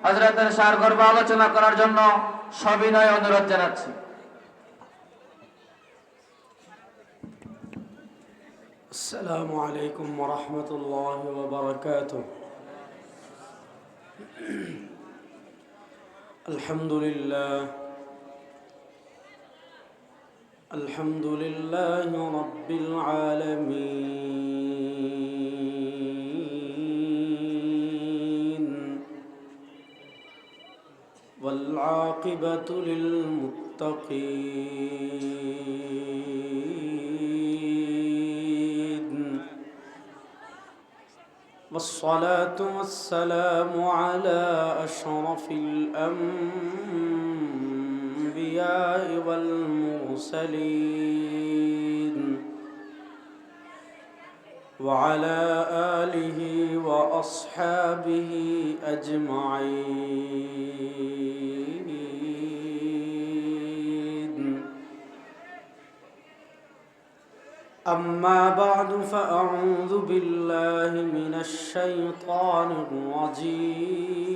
হযরতের সারগর্ভ আলোচনা করার জন্য সবিনয় অনুরোধ জানাচ্ছি। السلام عليكم ورحمة الله وبركاته. الحمد لله رب العالمين والعاقبة للمتقين والصلاة والسلام على أشرف الأنبياء والمرسلين وعلى آله وأصحابه أجمعين. أما بعد فأعوذ بالله من الشيطان الرجيم.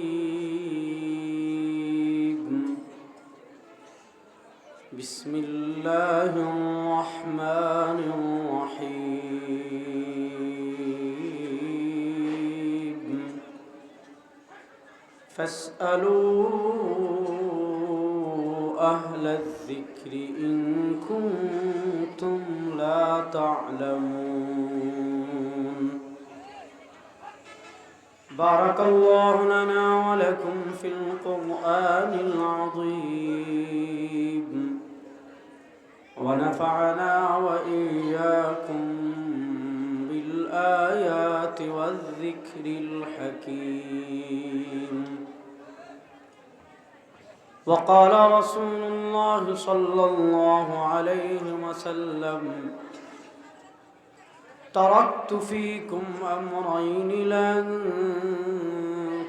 بسم الله الرحمن الرحيم. فاسألوا أهل الذكر إن كنتم لا تعلمون. بارك الله لنا ولكم في القرآن العظيم ونفعنا وإياكم بالآيات والذكر الحكيم. وقال رسول الله صلى الله عليه وسلم: تركت فيكم أمرين لن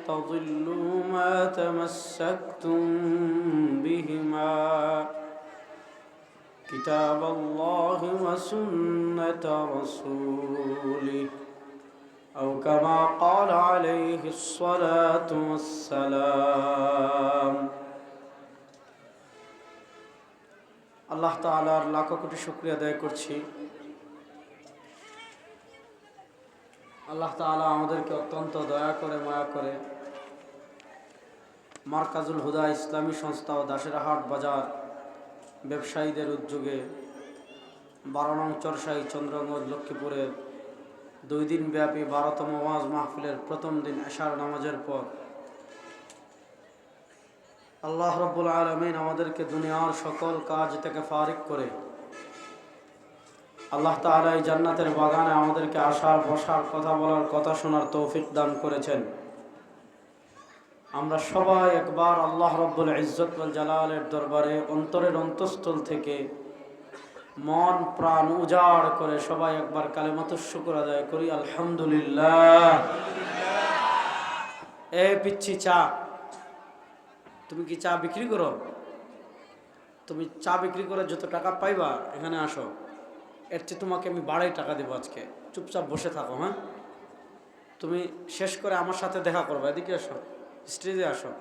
تضلوا ما تمسكتم بهما كتاب الله وسنة رسوله أو كما قال عليه الصلاة والسلام. আল্লাহ তাআলার লাখ কোটি শুকরিয়া আদায় করছি। আল্লাহ তাআলা আমাদেরকে অত্যন্ত দয়া করে মায়া করে মারকাজুল হুদা ইসলামী সংস্থা ও দাসেরহাট বাজার ব্যবসায়ীদের উদ্যোগে 12 নং চরসাই চন্দ্রগঞ্জ লক্ষ্মীপুরের 2 দিন ব্যাপী 12তম ওয়াজ মাহফিলের প্রথম দিন এশার নামাজের পর আল্লাহ রাব্বুল আলামিন আমাদেরকে দুনিয়ার সকল কাজ থেকে ফারিগ করে আল্লাহ তাআলা এই জান্নাতের বাগানে আমাদেরকে আসার বসার কথা বলার কথা শোনার তৌফিক দান করেছেন। আমরা সবাই একবার আল্লাহ রাব্বুল ইজ্জত ওয়াল জালালের দরবারে অন্তরের অন্তঃস্থল থেকে মন প্রাণ উজাড় করে সবাই একবার কালেমাতুশ শুকর আদায় করি, আলহামদুলিল্লাহ। এই পিচ্ছি চা, তুমি কি চা বিক্রি করো? তুমি চা বিক্রি করে যত টাকা পাইবা এখানে আসো, এর চেয়ে তোমাকে আমি বাড়াই টাকা দেবো। আজকে চুপচাপ বসে থাকো, হ্যাঁ? তুমি শেষ করে আমার সাথে দেখা করবা, এদিকে আসো, স্টেজে আসো,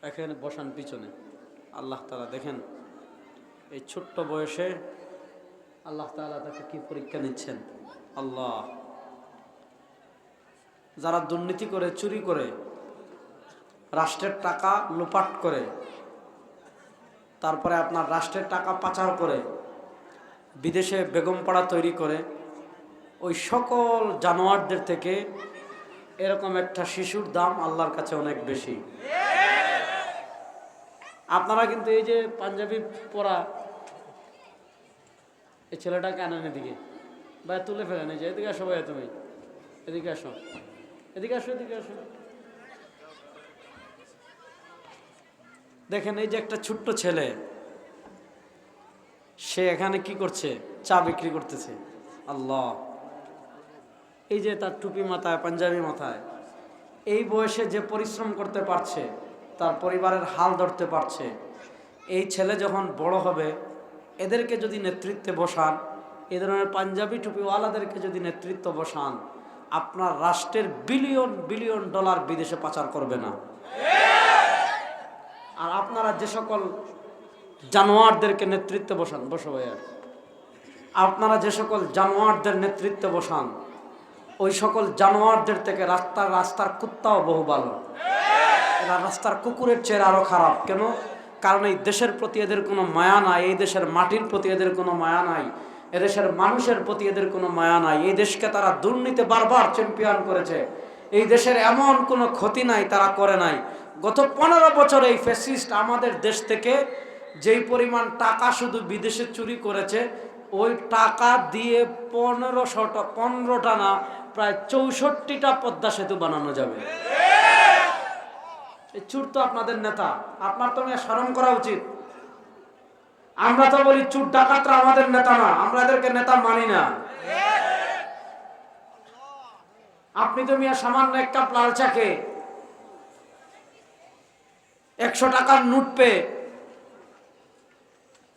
এখানে বসান পিছনে। আল্লাহ তাআলা দেখেন এই ছোট্ট বয়সে আল্লাহ তাআলা তাকে কি পরীক্ষা নিচ্ছেন। আল্লাহ, যারা দুর্নীতি করে, চুরি করে, রাষ্ট্রের টাকা লোপাট করে, তারপরে আপনার রাষ্ট্রের টাকা পাচার করে বিদেশে বেগমপাড়া তৈরি করে, ওই সকল জানোয়ারদের থেকে এরকম একটা শিশুর দাম আল্লাহর কাছে অনেক বেশি। আপনারা কিন্তু এই যে পাঞ্জাবি পরা এই ছেলেটাকে আনেন এদিকে, ভাই তুলে ফেলেন, এই যে এদিকে আসো, ভাই তুমি এদিকে আসো, এদিকে আসো, এদিকে আসো। দেখেন এই যে একটা ছোট্ট ছেলে, সে এখানে কি করছে? চা বিক্রি করতেছে। আল্লাহ, এই যে তার টুপি মাথায়, পাঞ্জাবি মাথায়, এই বয়সে যে পরিশ্রম করতে পারছে, তার পরিবারের হাল ধরতে পারছে, এই ছেলে যখন বড় হবে এদেরকে যদি নেতৃত্বে বসান, এই ধরনের পাঞ্জাবি টুপিওয়ালাদেরকে যদি নেতৃত্ব বসান, আপনার রাষ্ট্রের বিলিয়ন বিলিয়ন ডলার বিদেশে পাচার করবে না। আর আপনারা যে সকল জানোয়ারদেরকে নেতৃত্বে বসো ভাইয়া, আপনারা যে সকল জানোয়ারদের নেতৃত্বে বসান, ওই সকল জানোয়ারদের থেকে রাস্তার কুত্তাও বহু ভালো। এরা রাস্তার কুকুরের চেয়ে আরো খারাপ। কেন? কারণ এই দেশের প্রতি এদের কোনো মায়া নাই, এই দেশের মাটির প্রতি এদের কোনো মায়া নাই, এদেশের মানুষের প্রতি এদের কোনো মায়া নাই। এই দেশকে তারা দুর্নীতি বারবার চ্যাম্পিয়ন করেছে। এই দেশের এমন কোনো ক্ষতি নাই তারা করে নাই। গত 15 বছর এই ফ্যাসিস্ট আমাদের দেশ থেকে যেই পরিমাণ টাকা শুধু বিদেশে চুরি করেছে, ওই টাকা দিয়ে 15টা না প্রায় 64টা পদ্মা সেতু বানানো যাবে। এই চুর তো আপনাদের নেতা, আপনার তো মিয়া শরম করা উচিত। আমরা তো বলি চুর ডাকাতরা আমাদের নেতা না, আমরা এদেরকে নেতা মানি না। আপনি তো মিয়া সামান্য এক কাপ লাল চা খেয়ে 100 টাকার নোট পেয়ে,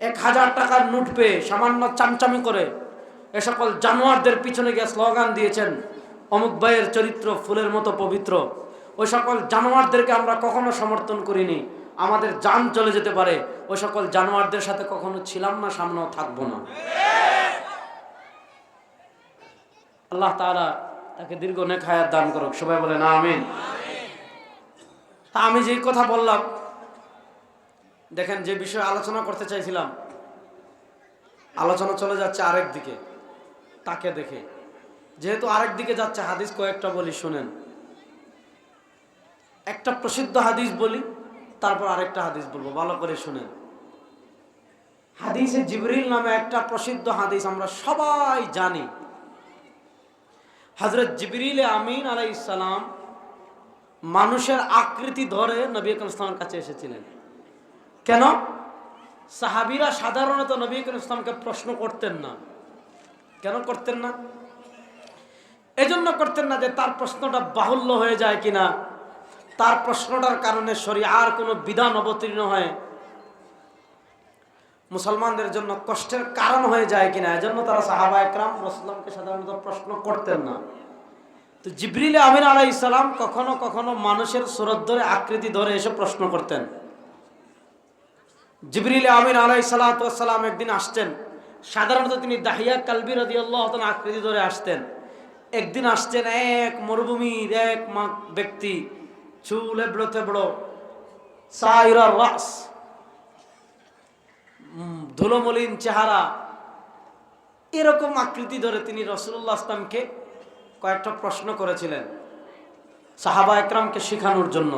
1000 টাকার নোট পেয়ে সামান্য চামচামি করে এ সকল জানোয়ারদের পিছনে গিয়ে স্লোগান দিয়েছেন অমুক ভাইয়ের চরিত্র ফুলের মতো পবিত্র। ওই সকল জানোয়ারদেরকে আমরা কখনো সমর্থন করিনি। আমাদের জান চলে যেতে পারে, ওই সকল জানোয়ারদের সাথে কখনো ছিলাম না, সামনেও থাকবো না। আল্লাহ তাআলা তাকে দীর্ঘ নেক হায়াত দান করুক। সবাই বলেন আমিন। তা আমি যেই কথা বললাম, দেখেন যে বিষয়ে আলোচনা করতে চাইছিলাম, আলোচনা চলে যাচ্ছে আরেক দিকে। তাকে দেখে যেহেতু আরেক দিকে যাচ্ছে, হাদিস কয়েকটা বলি শুনেন। একটা প্রসিদ্ধ হাদিস বলি, তারপর আরেকটা হাদিস বলবো, ভালো করে শুনেন। হাদিসে জিবরিল নামে একটা প্রসিদ্ধ হাদিস আমরা সবাই জানি। হযরত জিবরিল আমিন আলাইহিস সালাম মানুষের আকৃতি ধরে নবী করিম সাল্লাল্লাহু আলাইহি ওয়াসাল্লামের কাছে এসেছিলেন। কেন? সাহাবীরা সাধারণত নবী করিম সাল্লাল্লাহু আলাইহি ওয়াসাল্লামকে প্রশ্ন করতেন না। কেন করতেন না? এজন্য করতেন না যে তার প্রশ্নটা বাহুল্য হয়ে যায় কিনা, তার প্রশ্নটার কারণে শরীআর কোনো বিধান অবতীর্ণ হয় মুসলমানদের জন্য কষ্টের কারণ হয়ে যায় কিনা, এজন্য তারা সাহাবা একরাম রাসূলুল্লাহকে সাধারণত প্রশ্ন করতেন না। তো জিবরিল আমিন আলাইহিস সালাম কখনো কখনো মানুষের সুরত ধরে, আকৃতি ধরে এসে প্রশ্ন করতেন। জিবরিল আমিন আলাইহিস সালাতু ওয়াস সালাম একদিন আসতেন, সাধারণত তিনি দাহিয়া কালবি রাদিয়াল্লাহু তাআলা আকৃতি ধরে আসতেন। একদিন আসছেন এক মরুভূমির এক ব্যক্তি, চুল এবড়োতে বড়, সাইরা রাস, ধুলোমলিন চেহারা, এরকম আকৃতি ধরে তিনি রাসূলুল্লাহ সাল্লামকে কয়েকটা প্রশ্ন করেছিলেন সাহাবা একরামকে শেখানোর জন্য।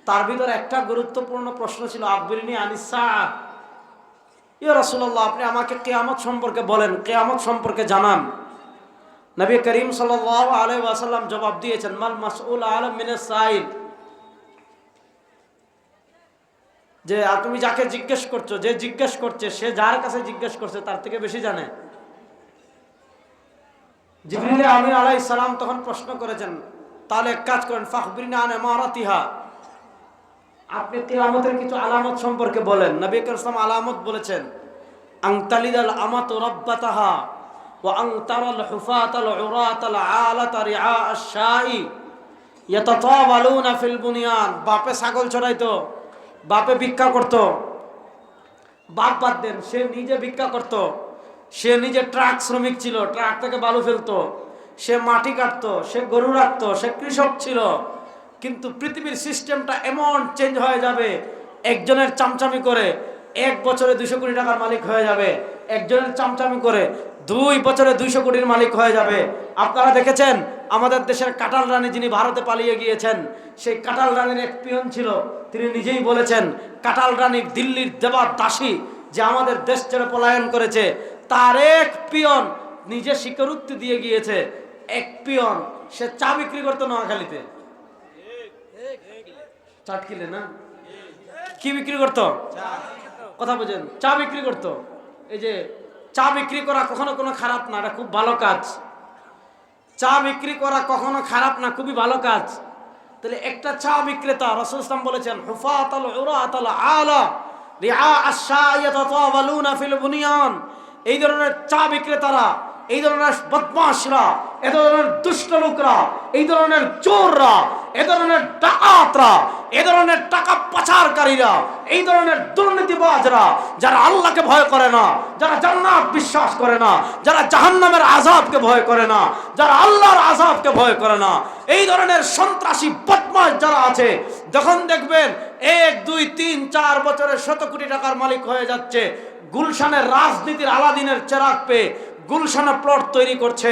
তার ভিতরে একটা গুরুত্বপূর্ণ প্রশ্ন ছিল আখবিরনি আনিস সাআহ, ইয়া রাসূলুল্লাহ আপনি আমাকে কিয়ামত সম্পর্কে বলেন, কিয়ামত সম্পর্কে জানান। নবী করিম সাল্লাল্লাহু আলাইহি ওয়াসাল্লাম জবাব দিয়েছেন মাল মাসউল আলাম মিনাস সাইল, যে তুমি যাকে জিজ্ঞেস করছো, যে জিজ্ঞেস করছে সে যার কাছে জিজ্ঞেস করছে তার থেকে বেশি জানে। জিবরিল আমিন আলাইহিস সালাম তখন প্রশ্ন করেছেন, তাহলে এক কাজ করেন, ফাখবিরনি আন ইমারাতিহা, আপনি কিয়ামতের কিছু আলামত সম্পর্কে বলেন। নবী করিম সাল্লাল্লাহু আলাইহি ওয়াসাল্লাম আলামত বলেছেন, আনতালিদাল আমাতু রাব্বাতাহা ওয়া আনতারাল হুফাতাল উরাতাল আলাতা রিআ আশ-শাই ইয়াতাতাওয়ালুনা ফিল বুনিয়ান। বাপে ছাগল চড়াইতো, বাপে ভিক্ষা করত, বাপ বাদ দেন, সে নিজে ভিক্ষা করত, সে নিজে ট্রাক শ্রমিক ছিল, ট্রাক থেকে বালু ফেলতো, সে মাটি কাটতো, সে গরু রাখতো, সে কৃষক ছিল। কিন্তু পৃথিবীর সিস্টেমটা এমন চেঞ্জ হয়ে যাবে, একজনের চামচামি করে 1 বছরে 200 কোটি টাকার মালিক হয়ে যাবে, একজনের চামচামি করে 2 বছরে 200 কোটির মালিক হয়ে যাবে। আপনারা দেখেছেন আমাদের দেশের কাটাল রানী যিনি ভারতে পালিয়ে গিয়েছেন, সেই কাটাল রানীর এক পিয়ন ছিল, তিনি নিজেই বলেছেন কাটাল রানী দিল্লির দেবদাসী যে আমাদের দেশ ছেড়ে পলায়ন করেছে, তার এক পিয়ন নিজে স্বীকারোক্তি দিয়ে গিয়েছে। এক পিয়ন সে চা বিক্রি করতো নোয়াখালীতে, চাটকিলে না, কি বিক্রি করতো? কথা বুঝেন, চা বিক্রি করতো। এই যে চা বিক্রি করা কখনো কোনো খারাপ না, এটা খুব ভালো কাজ। চা বিক্রি করা কখনো খারাপ না, খুবই ভালো কাজ। তাহলে একটা চা বিক্রেতা, রাসূল সাল্লাল্লাহু আলাইহি ওয়াসাল্লাম বলেছেন হুফাতাল উরাতাল আলা রিআ আশ-শাই ইয়াতাতাওয়ালুনা ফিল বুনিয়ান, এই ধরনের চা বিক্রেতারা, এই ধরনের বদমাশরা এ ধরনের দুষ্ট লোকরা, এই ধরনের চোররা, এ ধরনের ডাকাতরা, এ ধরনের টাকা পাচারকারীরা, এই ধরনের দুর্নীতিবাজরা, যারা আল্লাহকে ভয় করে না, যারা জান্নাত বিশ্বাস করে না, যারা জাহান্নামের আযাবকে ভয় করে না, যারা আল্লাহর আযাবকে ভয় করে না, এই ধরনের সন্ত্রাসী বদমাশ যারা আছে, যখন দেখবেন 1, 2, 3, 4 বছরে 100 কোটি টাকার মালিক হয়ে যাচ্ছে, গুলশানের রাজনীতির আলাদিনের চেরাগ পেয়ে গুলশানে প্লট তৈরি করছে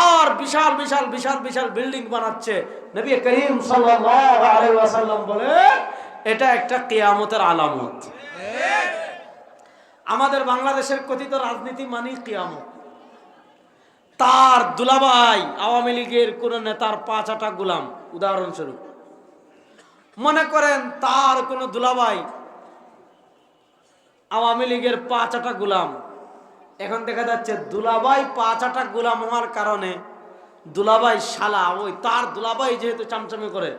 আর বিশাল বিশাল বিশাল বিশাল বিল্ডিং বানাচ্ছে, নবী করিম সাল্লাল্লাহু আলাইহি ওয়াসাল্লাম বলে এটা একটা কিয়ামতের আলামত। আমাদের বাংলাদেশের কথিত রাজনীতি মানে কিয়ামত। তার দুলাভাই আওয়ামী লীগের কোন নেতার 5 গোলাম, উদাহরণস্বরূপ মনে করেন তার কোন দুলাভাই আওয়ামী লীগের 5 গোলাম। এখন দেখা যাচ্ছে দুলাভাই 5 গোলাম হওয়ার কারণে দুলাভাই শালা, ওই তার দুলাভাই যেহেতু চামচামি করে,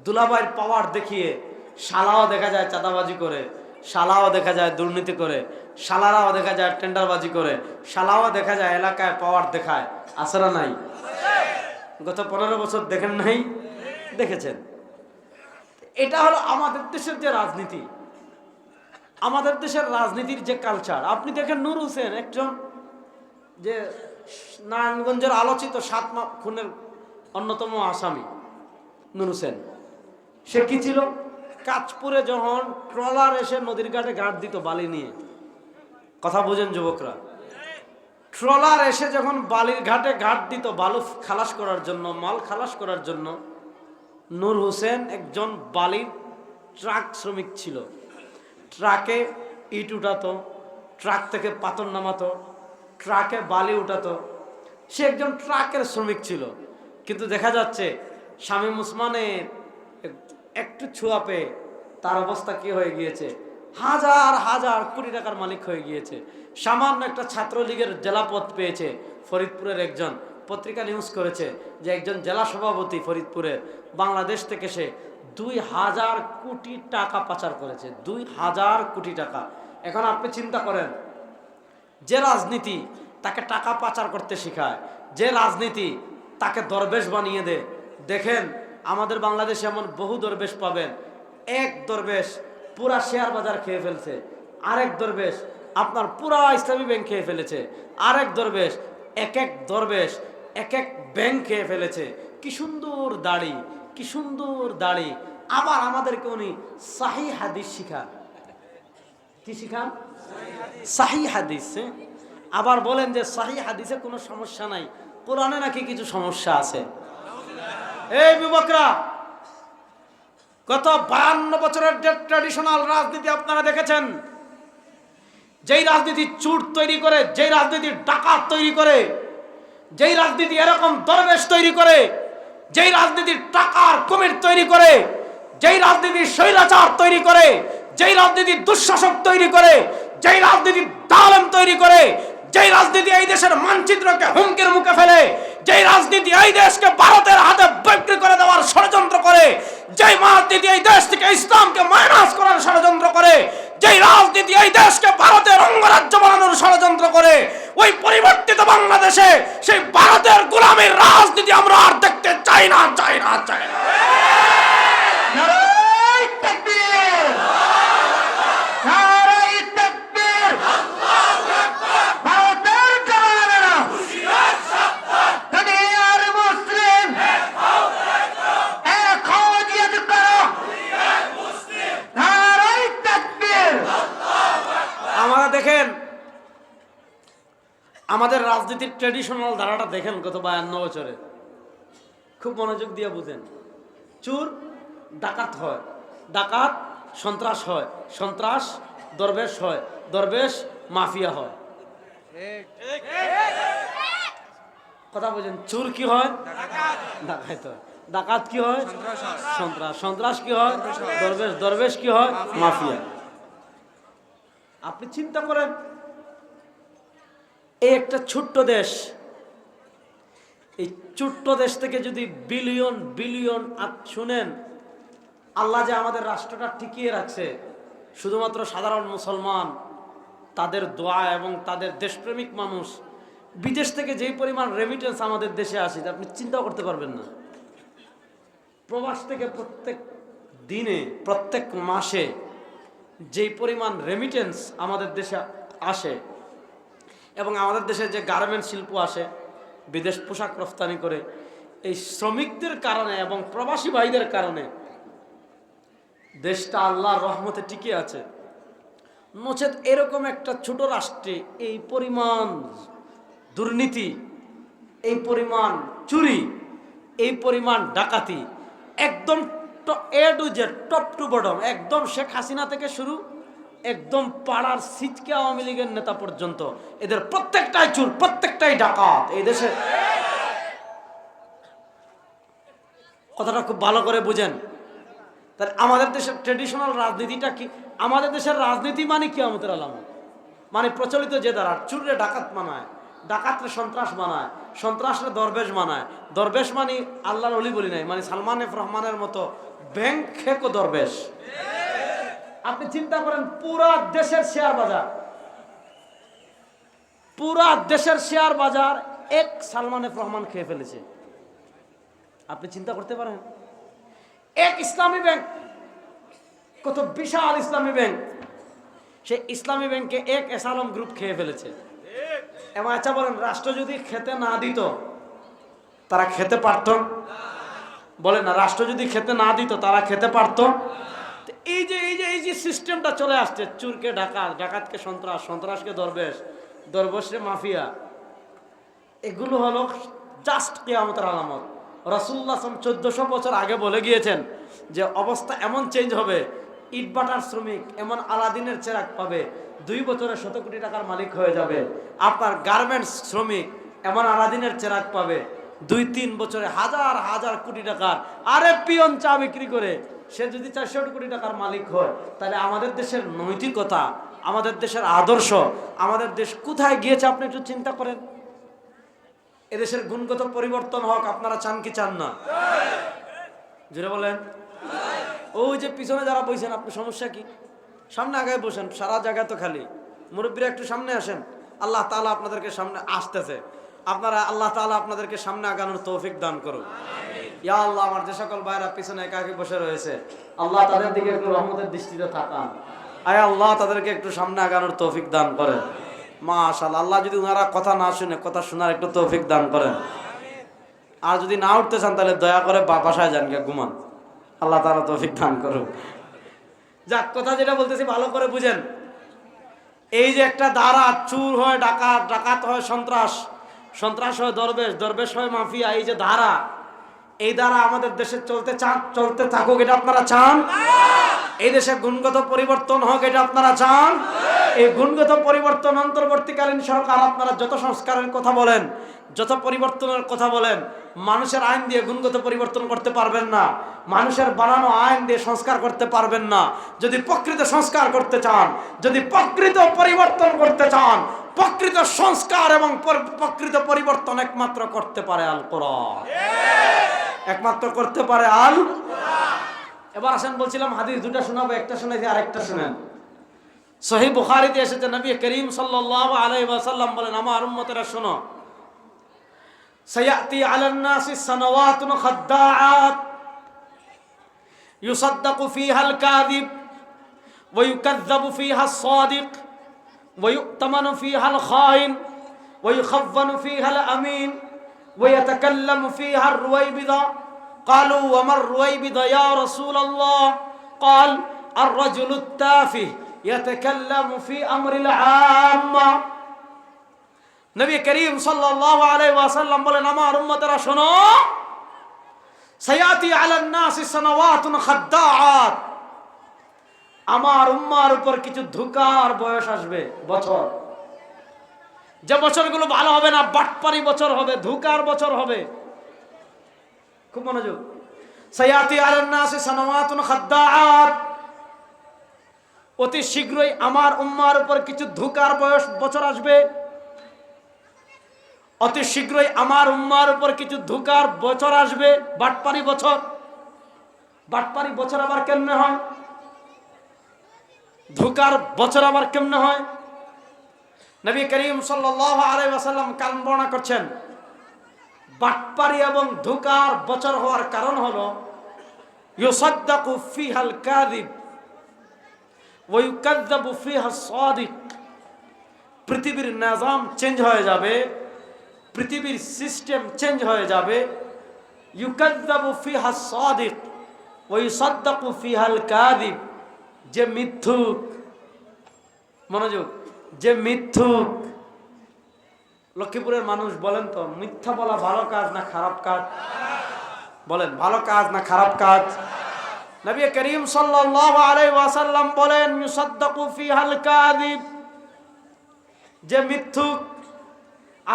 দুলাভাইয়ের পাওয়ার দেখিয়ে শালাও দেখা যায় চাঁদাবাজি করে, শালাও দেখা যায় দুর্নীতি করে, শালারাও দেখা যায় টেন্ডারবাজি করে, শালাও দেখা যায় এলাকায় পাওয়ার দেখায়। আসরা নাই? গত 15 বছর দেখেন নাই? দেখেছেন। এটা হলো আমাদের দেশের যে রাজনীতি, আমাদের দেশের রাজনীতির যে কালচার। আপনি দেখেন নূর হোসেন, একজন যে নারায়ণগঞ্জের আলোচিত 7 খুনের অন্যতম আসামি নূর হোসেন, সে কি ছিল? কাঁচপুরে যখন ট্রলার এসে নদীর ঘাটে ঘাট দিত বালি নিয়ে, কথা বোঝেন যুবকরা, ট্রলার এসে যখন বালির ঘাটে ঘাট দিত বালু খালাস করার জন্য, মাল খালাস করার জন্য, নূর হোসেন একজন বালির ট্রাক শ্রমিক ছিল। ট্রাকে ইট উঠাতো, ট্রাক থেকে পাথর নামাতো, ট্রাকে বালি উঠাতো। সে একজন ট্রাকের শ্রমিক ছিল। কিন্তু দেখা যাচ্ছে শামীম ওসমানের একটু ছোঁয়া পেয়ে তার অবস্থা কি হয়ে গিয়েছে? হাজার হাজার কোটি টাকার মালিক হয়ে গিয়েছে। সামান্য একটা ছাত্রলীগের জেলা পদ পেয়েছে। ফরিদপুরের একজন পত্রিকা নিউজ করেছে যে একজন জেলা সভাপতি ফরিদপুরের, বাংলাদেশ থেকে সে 2000 কোটি টাকা পাচার করেছে। 2000 কোটি টাকা। এখন আপনি চিন্তা করেন, যে রাজনীতি তাকে টাকা পাচার করতে শেখায়, যে রাজনীতি তাকে দরবেশ বানিয়ে দেয়। দেখেন আমাদের বাংলাদেশে এমন বহু দরবেশ পাবেন, এক দরবেশ পুরা শেয়ার বাজার খেয়ে ফেলছে, আরেক দরবেশ আপনার পুরা ইসলামী ব্যাংক খেয়ে ফেলেছে, আরেক দরবেশ এক এক ব্যাংক খেয়ে ফেলেছে। কি সুন্দর দাড়ি, কি সুন্দর দাড়ি। আবার আমাদেরকে উনি সাহি হাদিস শিখান। কি শিখান? সাহি হাদিস। আবার বলেন যে সাহি হাদিসে কোনো সমস্যা নাই, কোরআনে নাকি কিছু সমস্যা আছে। এই যুবকরা, গত 52 বছরের যে ট্র্যাডিশনাল রাজনীতি আপনারা দেখেছেন, যেই রাজনীতি চুট তৈরি করে, যেই রাজনীতি ডাকাত তৈরি করে, যেই রাজনীতি এরকম দরবেশ তৈরি করে, যেই রাজনীতির টাকার কুমির তৈরি করে, যেই রাজনীতির স্বৈরাচার তৈরি করে, যেই রাজনীতির দুঃশাসক তৈরি করে, যেই রাজনীতির জালেম তৈরি করে, যেই রাজনীতি এই দেশের মানচিত্রকে হুমকির মুখে ফেলে, যেই রাজনীতি এই দেশকে ভারতের হাতে বিক্রি করে দেওয়ার ষড়যন্ত্র করে, যেই রাজনীতি এই দেশ থেকে ইসলামকে মাইনাস করার ষড়যন্ত্র করে, যেই রাজনীতি এই দেশকে ভারতের অঙ্গরাজ্য বানানোর ষড়যন্ত্র করে, ওই পরিবর্তিত বাংলাদেশে সেই ভারতের গোলামীর রাজনীতি আমরা আর দেখতে চাই না, চাই না, চাই না। নারায়ে তাকবীর, নারায়ে তাকবীর, আল্লাহু আকবার। ভারতের জওয়ানেরা হুঁশিয়ার সাবধান, দুনিয়ার মুসলিম এক হও, জিহাদ করো, দুনিয়ার মুসলিম। নারায়ে তাকবীর, আল্লাহু আকবার। আমরা দেখেন আমাদের রাজনীতির ট্র্যাডিশনাল ধারাটা দেখেন গত 52 বছরে। খুব মনোযোগ দিয়ে বুঝেন। চোর ডাকাত হয়, ডাকাত সন্ত্রাস হয়, সন্ত্রাস দরবেশ হয়, দরবেশ মাফিয়া হয়। কথা বলছেন? চোর কি হয়? ডাকাত হয়। ডাকাত কি হয়? সন্ত্রাস। সন্ত্রাস কি হয়? দরবেশ। দরবেশ কি হয়? মাফিয়া। আপনি চিন্তা করেন, এই একটা ছোট্ট দেশ, এই ছোট্ট দেশ থেকে যদি বিলিয়ন বিলিয়ন, শুনেন আল্লাহ যে আমাদের রাষ্ট্রটা টিকিয়ে রাখছে শুধুমাত্র সাধারণ মুসলমান, তাদের দোয়া এবং তাদের দেশপ্রেমিক মানুষ, বিদেশ থেকে যেই পরিমাণ রেমিটেন্স আমাদের দেশে আসে আপনি চিন্তাও করতে পারবেন না। প্রবাস থেকে প্রত্যেক দিনে প্রত্যেক মাসে যেই পরিমাণ রেমিটেন্স আমাদের দেশে আসে, এবং আমাদের দেশে যে গার্মেন্টস শিল্প আসে বিদেশ পোশাক রপ্তানি করে, এই শ্রমিকদের কারণে এবং প্রবাসী ভাইদের কারণে দেশটা আল্লাহর রহমতে টিকে আছে। নচেত এরকম একটা ছোট রাষ্ট্রে এই পরিমাণ দুর্নীতি, এই পরিমাণ চুরি, এই পরিমাণ ডাকাতি, একদম A to Z, top to bottom, একদম শেখ হাসিনা থেকে শুরু একদম পাড়ার সিটকে আওয়ামী লীগের নেতা পর্যন্ত এদের প্রত্যেকটাই চুর, প্রত্যেকটাই ডাকাত এই দেশে। কথাটা খুব ভালো করে বুঝেন। তাহলে আমাদের দেশের ট্রেডিশনাল রাজনীতিটা কি? আমাদের দেশের রাজনীতি মানে কিয়ামতের আলামত, মানে প্রচলিত যে দ্বারা চুরে ডাকাত মানায়, ডাকাতরে সন্ত্রাস বানায়, সন্ত্রাসরে দরবেশ বানায়, দরবেশ মানে আল্লাহর ওলি বলি নাই, মানে সালমান এফ রহমানের মতো ব্যাংক খেকো দরবেশ। আপনি চিন্তা করেন পুরা দেশের শেয়ার বাজার, পুরা দেশের শেয়ার বাজার এক সালমান এফ রহমান খেয়ে ফেলেছে। আপনি চিন্তা করতে পারেন এক ইসলামী ব্যাংক, কত বিশাল ইসলামী ব্যাংক, সেই ইসলামী ব্যাংকে এক এস আলম গ্রুপ খেয়ে ফেলেছে। এবং আচ্ছা বলেন, রাষ্ট্র যদি খেতে না দিত তারা খেতে পারত? বলেন না, রাষ্ট্র যদি খেতে না দিত তারা খেতে পারত? এই যে সিস্টেমটা চলে আসছে, চুরকে ডাকাত, ডাকাতকে সন্ত্রাস, সন্ত্রাসকে দরবেশ, দরবেশে মাফিয়া, এগুলো হলো জাস্ট কিয়ামতের আলামত। রাসূলুল্লাহ 1400 বছর আগে বলে গিয়েছেন যে অবস্থা এমন চেঞ্জ হবে, ইটবাটার শ্রমিক এমন আলাদিনের চেরাগ পাবে, 2 বছরে 100 কোটি টাকার মালিক হয়ে যাবে। আপনার গার্মেন্টস শ্রমিক এমন আলাদিনের চেরাগ পাবে, 2-3 বছরে হাজার হাজার কোটি টাকার। আরে পিয়ন চা বিক্রি করে সে যদি 400 কোটি টাকার মালিক হয়, তাহলে আমাদের দেশের নৈতিকতা, আমাদের দেশের আদর্শ, আমাদের দেশ কোথায় গিয়েছে আপনি একটু চিন্তা করেন। এদেশের গুণগত পরিবর্তন হোক আপনারা চান কি চান না? জোরে বলেন। ওই যে পিছনে যারা বসেন, আপনি সমস্যা কি? সামনে আগায় বসেন, সারা জায়গা তো খালি। মুরব্বীরা একটু সামনে আসেন, আল্লাহ তাআলা আপনাদেরকে সামনে আসতেছে, আপনারা আল্লাহ তাআলা আপনাদেরকে সামনে আগানোর তৌফিক দান করুন। ইয়া আল্লাহ, আমার যে সকল ভাইরা পিছনে একাকি বসে রয়েছে, আল্লাহ তাদের দিকে একটু রহমতের দৃষ্টিতে তাকান। আয় আল্লাহ তাদেরকে একটু সামনে আগানোর তৌফিক দান করেন। মাশাআল্লাহ, আল্লাহ যদি ওনারা কথা না শুনে কথা শোনার একটু তৌফিক দান করেন। আর যদি না উঠতে চান তাহলে দয়া করে বাসায় যান, গিয়ে ঘুমান। আল্লাহ তাআলা তৌফিক দান করুন। যাক, কথা যেটা বলতেছি ভালো করে বুঝেন। এই যে একটা দ্বারা চুর হয় ডাকাত, ডাকাত হয় সন্ত্রাস, সন্ত্রাস হয় দরবেশ, দরবেশ হয় মাফিয়া, এই যে ধারা, এই দ্বারা আমাদের দেশে চলতে থাকুক, এটা আপনারা চান? এই দেশে গুণগত পরিবর্তন হোক, এটা আপনারা চান? এই গুণগত পরিবর্তন অন্তর্বর্তীকালীন সরকার আপনারা যত সংস্কারের কথা বলেন, যত পরিবর্তনের কথা বলেন, মানুষের আইন দিয়ে গুণগত পরিবর্তন করতে পারবেন না, মানুষের বানানো আইন দিয়ে সংস্কার করতে পারবেন না। যদি প্রকৃত সংস্কার করতে চান, যদি প্রকৃত পরিবর্তন করতে চান, প্রকৃত সংস্কার এবং প্রকৃত পরিবর্তন একমাত্র করতে পারে আল কোরআন, একমাত্র করতে পারে আল কোরআন। এবার আসেন, বলছিলাম হাদিস দুটো শোনাবো, একটা শোনাইছি আরেকটা শুনেন। সহিহ বুখারীতে এসেছে, নবী করিম সাল্লাল্লাহু আলাইহি ওয়াসাল্লাম বলেন, আমার উম্মতেরা শোনো, সায়াতি আলান নাসি সানাওয়াতুন খাদ্দাআত ইউসাদ্দাকু ফিহাল কাযিব ওয়া ইউকাযযাবু ফিহাস সাদিক ওয়া ইউতামানু ফিহাল খাইন ওয়া ইউখাফফানু ফিহাল আমিন ওয়া ইয়াতাকাল্লামু ফিহার রুয়াইবিদা। قالوا وما الرويبضة يا رسول الله؟ قال الرجل التافه يتكلم في أمر العامة। নবী করিম সাল্লাল্লাহু আলাইহি ওয়াসাল্লাম বলেন, আমার উম্মতেরা শোনো, সায়াতি আলান নাসি সানাওয়াতুন খাদ্দাআত, আমার উম্মার উপর কিছু ধোঁকার বয়স আসবে, বছর, যে বছরগুলো ভালো হবে না, বাটপারি বছর হবে, ধোঁকার বছর হবে। খুব মনোযোগ। সায়াতি আলান নাসি সানাওয়াতুন খাদ্দাআত, অতি শীঘ্রই আমার উম্মার উপর কিছু ধোঁকার বছর আসবে, অতি শীঘ্রই আমার উম্মার উপর কিছু ধোঁকার বছর আসবে, বাটপারি বছর। বাটপারি বছর আবার কেমনে হয়? ধোঁকার বছর আবার কেমনে হয়? নবী করিম সাল্লাল্লাহু আলাইহি ওয়াসাল্লাম কারণ বর্ণনা করছেন, বাটপারি এবং ধোঁকার বছর হওয়ার কারণ হলো ইউসাদ্দাকু ফিহাল কাযিব ওয়া ইউকাযযাবু ফিহাস সাদিক। পৃথিবীর নিজাম চেঞ্জ হয়ে যাবে, পৃথিবীর সিস্টেম চেঞ্জ হয়ে যাবে। ইউকাযযাবু ফিহাস সাদিক ওয়া ইউসাদ্দাকু ফিহাল কাযিব। যে মিথ্যুক, মনোযোগ, যে মিথ্যুক। লক্ষ্মীপুরের মানুষ বলেন তো, মিথ্যা বলা ভালো কাজ না খারাপ কাজ? বলেন, ভালো কাজ না খারাপ কাজ? নবী করিম সাল্লাল্লাহু আলাইহি ওয়াসাল্লাম বলেন, ইউসাদ্দাকু ফিহাল কাযিব। যে মিথ্যুক,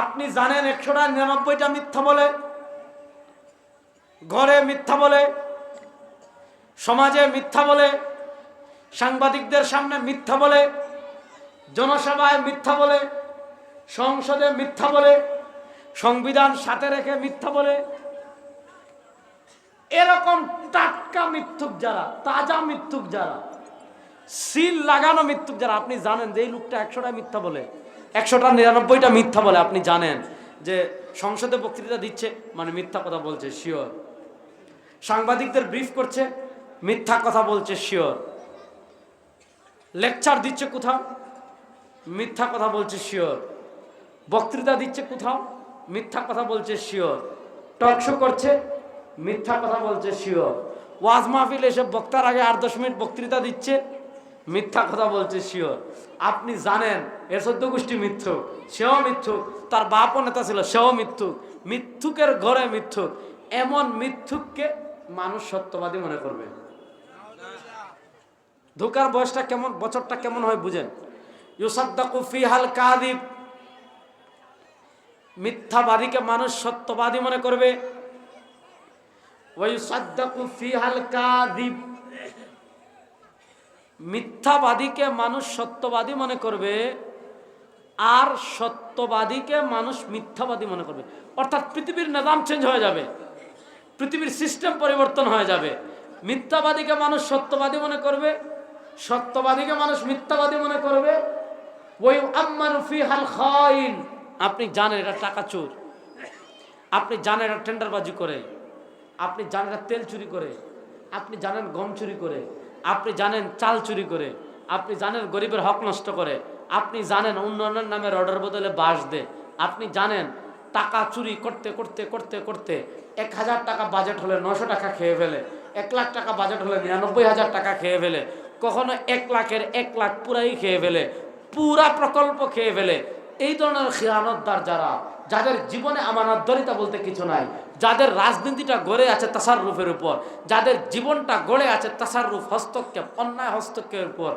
আপনি জানেন 100টা 99টা মিথ্যা বলে, ঘরে মিথ্যা বলে, সমাজে মিথ্যা বলে, সাংবাদিকদের সামনে মিথ্যা বলে, জনসভায় মিথ্যা বলে, সংসদে মিথ্যা বলে, সংবিধান সাথে রেখে মিথ্যা বলে। এরকম টাটকা মিথ্যুক যারা, তাজা মিথ্যুক যারা, সিল লাগানো মিথ্যুক যারা, আপনি জানেন যে এই লোকটা 100টা মিথ্যা বলে, 100টা 99টা মিথ্যা বলে, আপনি জানেন যে সংসদে বক্তৃতা দিচ্ছে মানে মিথ্যা কথা বলছে, শিওর। সাংবাদিকদের ব্রিফ করছে, মিথ্যা কথা বলছে, শিওর। লেকচার দিচ্ছে কোথাও, মিথ্যা কথা বলছে, শিওর। বক্তৃতা দিচ্ছে কোথাও, মিথ্যা কথা বলছে, শিওর। টক শো করছে, মিথ্যা কথা বলছে, শিওর। ওয়াজ মাহফিল এসে বক্তার আগে 8-10 মিনিট বক্তৃতা দিচ্ছে, মিথ্যা কথা বলছে, শিওর। আপনি জানেন এর 14 গোষ্ঠী মিথ্যুক, সেও মিথ্যুক, তার বাপও নেতা ছিল, সেও মিথ্যুক। মিথ্যুকের ঘরে মিথ্যুক। এমন মিথ্যুককে মানুষ সত্যবাদী মনে করবে। ধোঁকার বয়সটা কেমন, বছরটা কেমন হয় বুঝেন। ইউসাদ্দাকু ফিহাল কাযিব। মিথ্যাবাদীকে মানুষ সত্যবাদী মনে করবে। ওয়া ইউসাদ্দাকু ফিহাল কাযিব। মিথ্যাবাদীকে মানুষ সত্যবাদী মনে করবে, আর সত্যবাদীকে মানুষ মিথ্যাবাদী মনে করবে। অর্থাৎ পৃথিবীর নিজাম চেঞ্জ হয়ে যাবে, পৃথিবীর সিস্টেম পরিবর্তন হয়ে যাবে। মিথ্যাবাদীকে মানুষ সত্যবাদী মনে করবে, সত্যবাদীকে মানুষ মিথ্যাবাদী মনে করবে। ওই আম্মানু ফিহাল খাইন। আপনি জানেন এটা টাকা চোর, আপনি জানেন এটা টেন্ডারবাজি করে, আপনি জানেন এটা তেল চুরি করে, আপনি জানেন গম চুরি করে, আপনি জানেন চাল চুরি করে, আপনি জানেন গরিবের হক নষ্ট করে, আপনি জানেন উন্নয়নের নামে রডের বদলে বাঁশ দেয়, আপনি জানেন টাকা চুরি করতে করতে করতে করতে 1000 টাকা বাজেট হলে 900 টাকা খেয়ে ফেলে, 1 লাখ টাকা বাজেট হলে 99,000 টাকা খেয়ে ফেলে, কখনো 1 লাখের 1 লাখ পুরাই খেয়ে ফেলে, পুরা প্রকল্প খেয়ে ফেলে। এই ধরনের খিয়ানতদার যারা, যাদের জীবনে আমানতদারিতা বলতে কিছু নাই, যাদের রাজনীতিটা গড়ে আছে তাসাররুফের উপর, যাদের জীবনটা গড়ে আছে তাসাররুফ, হস্তক্ষেপ, অন্যায় হস্তক্ষেপের উপর,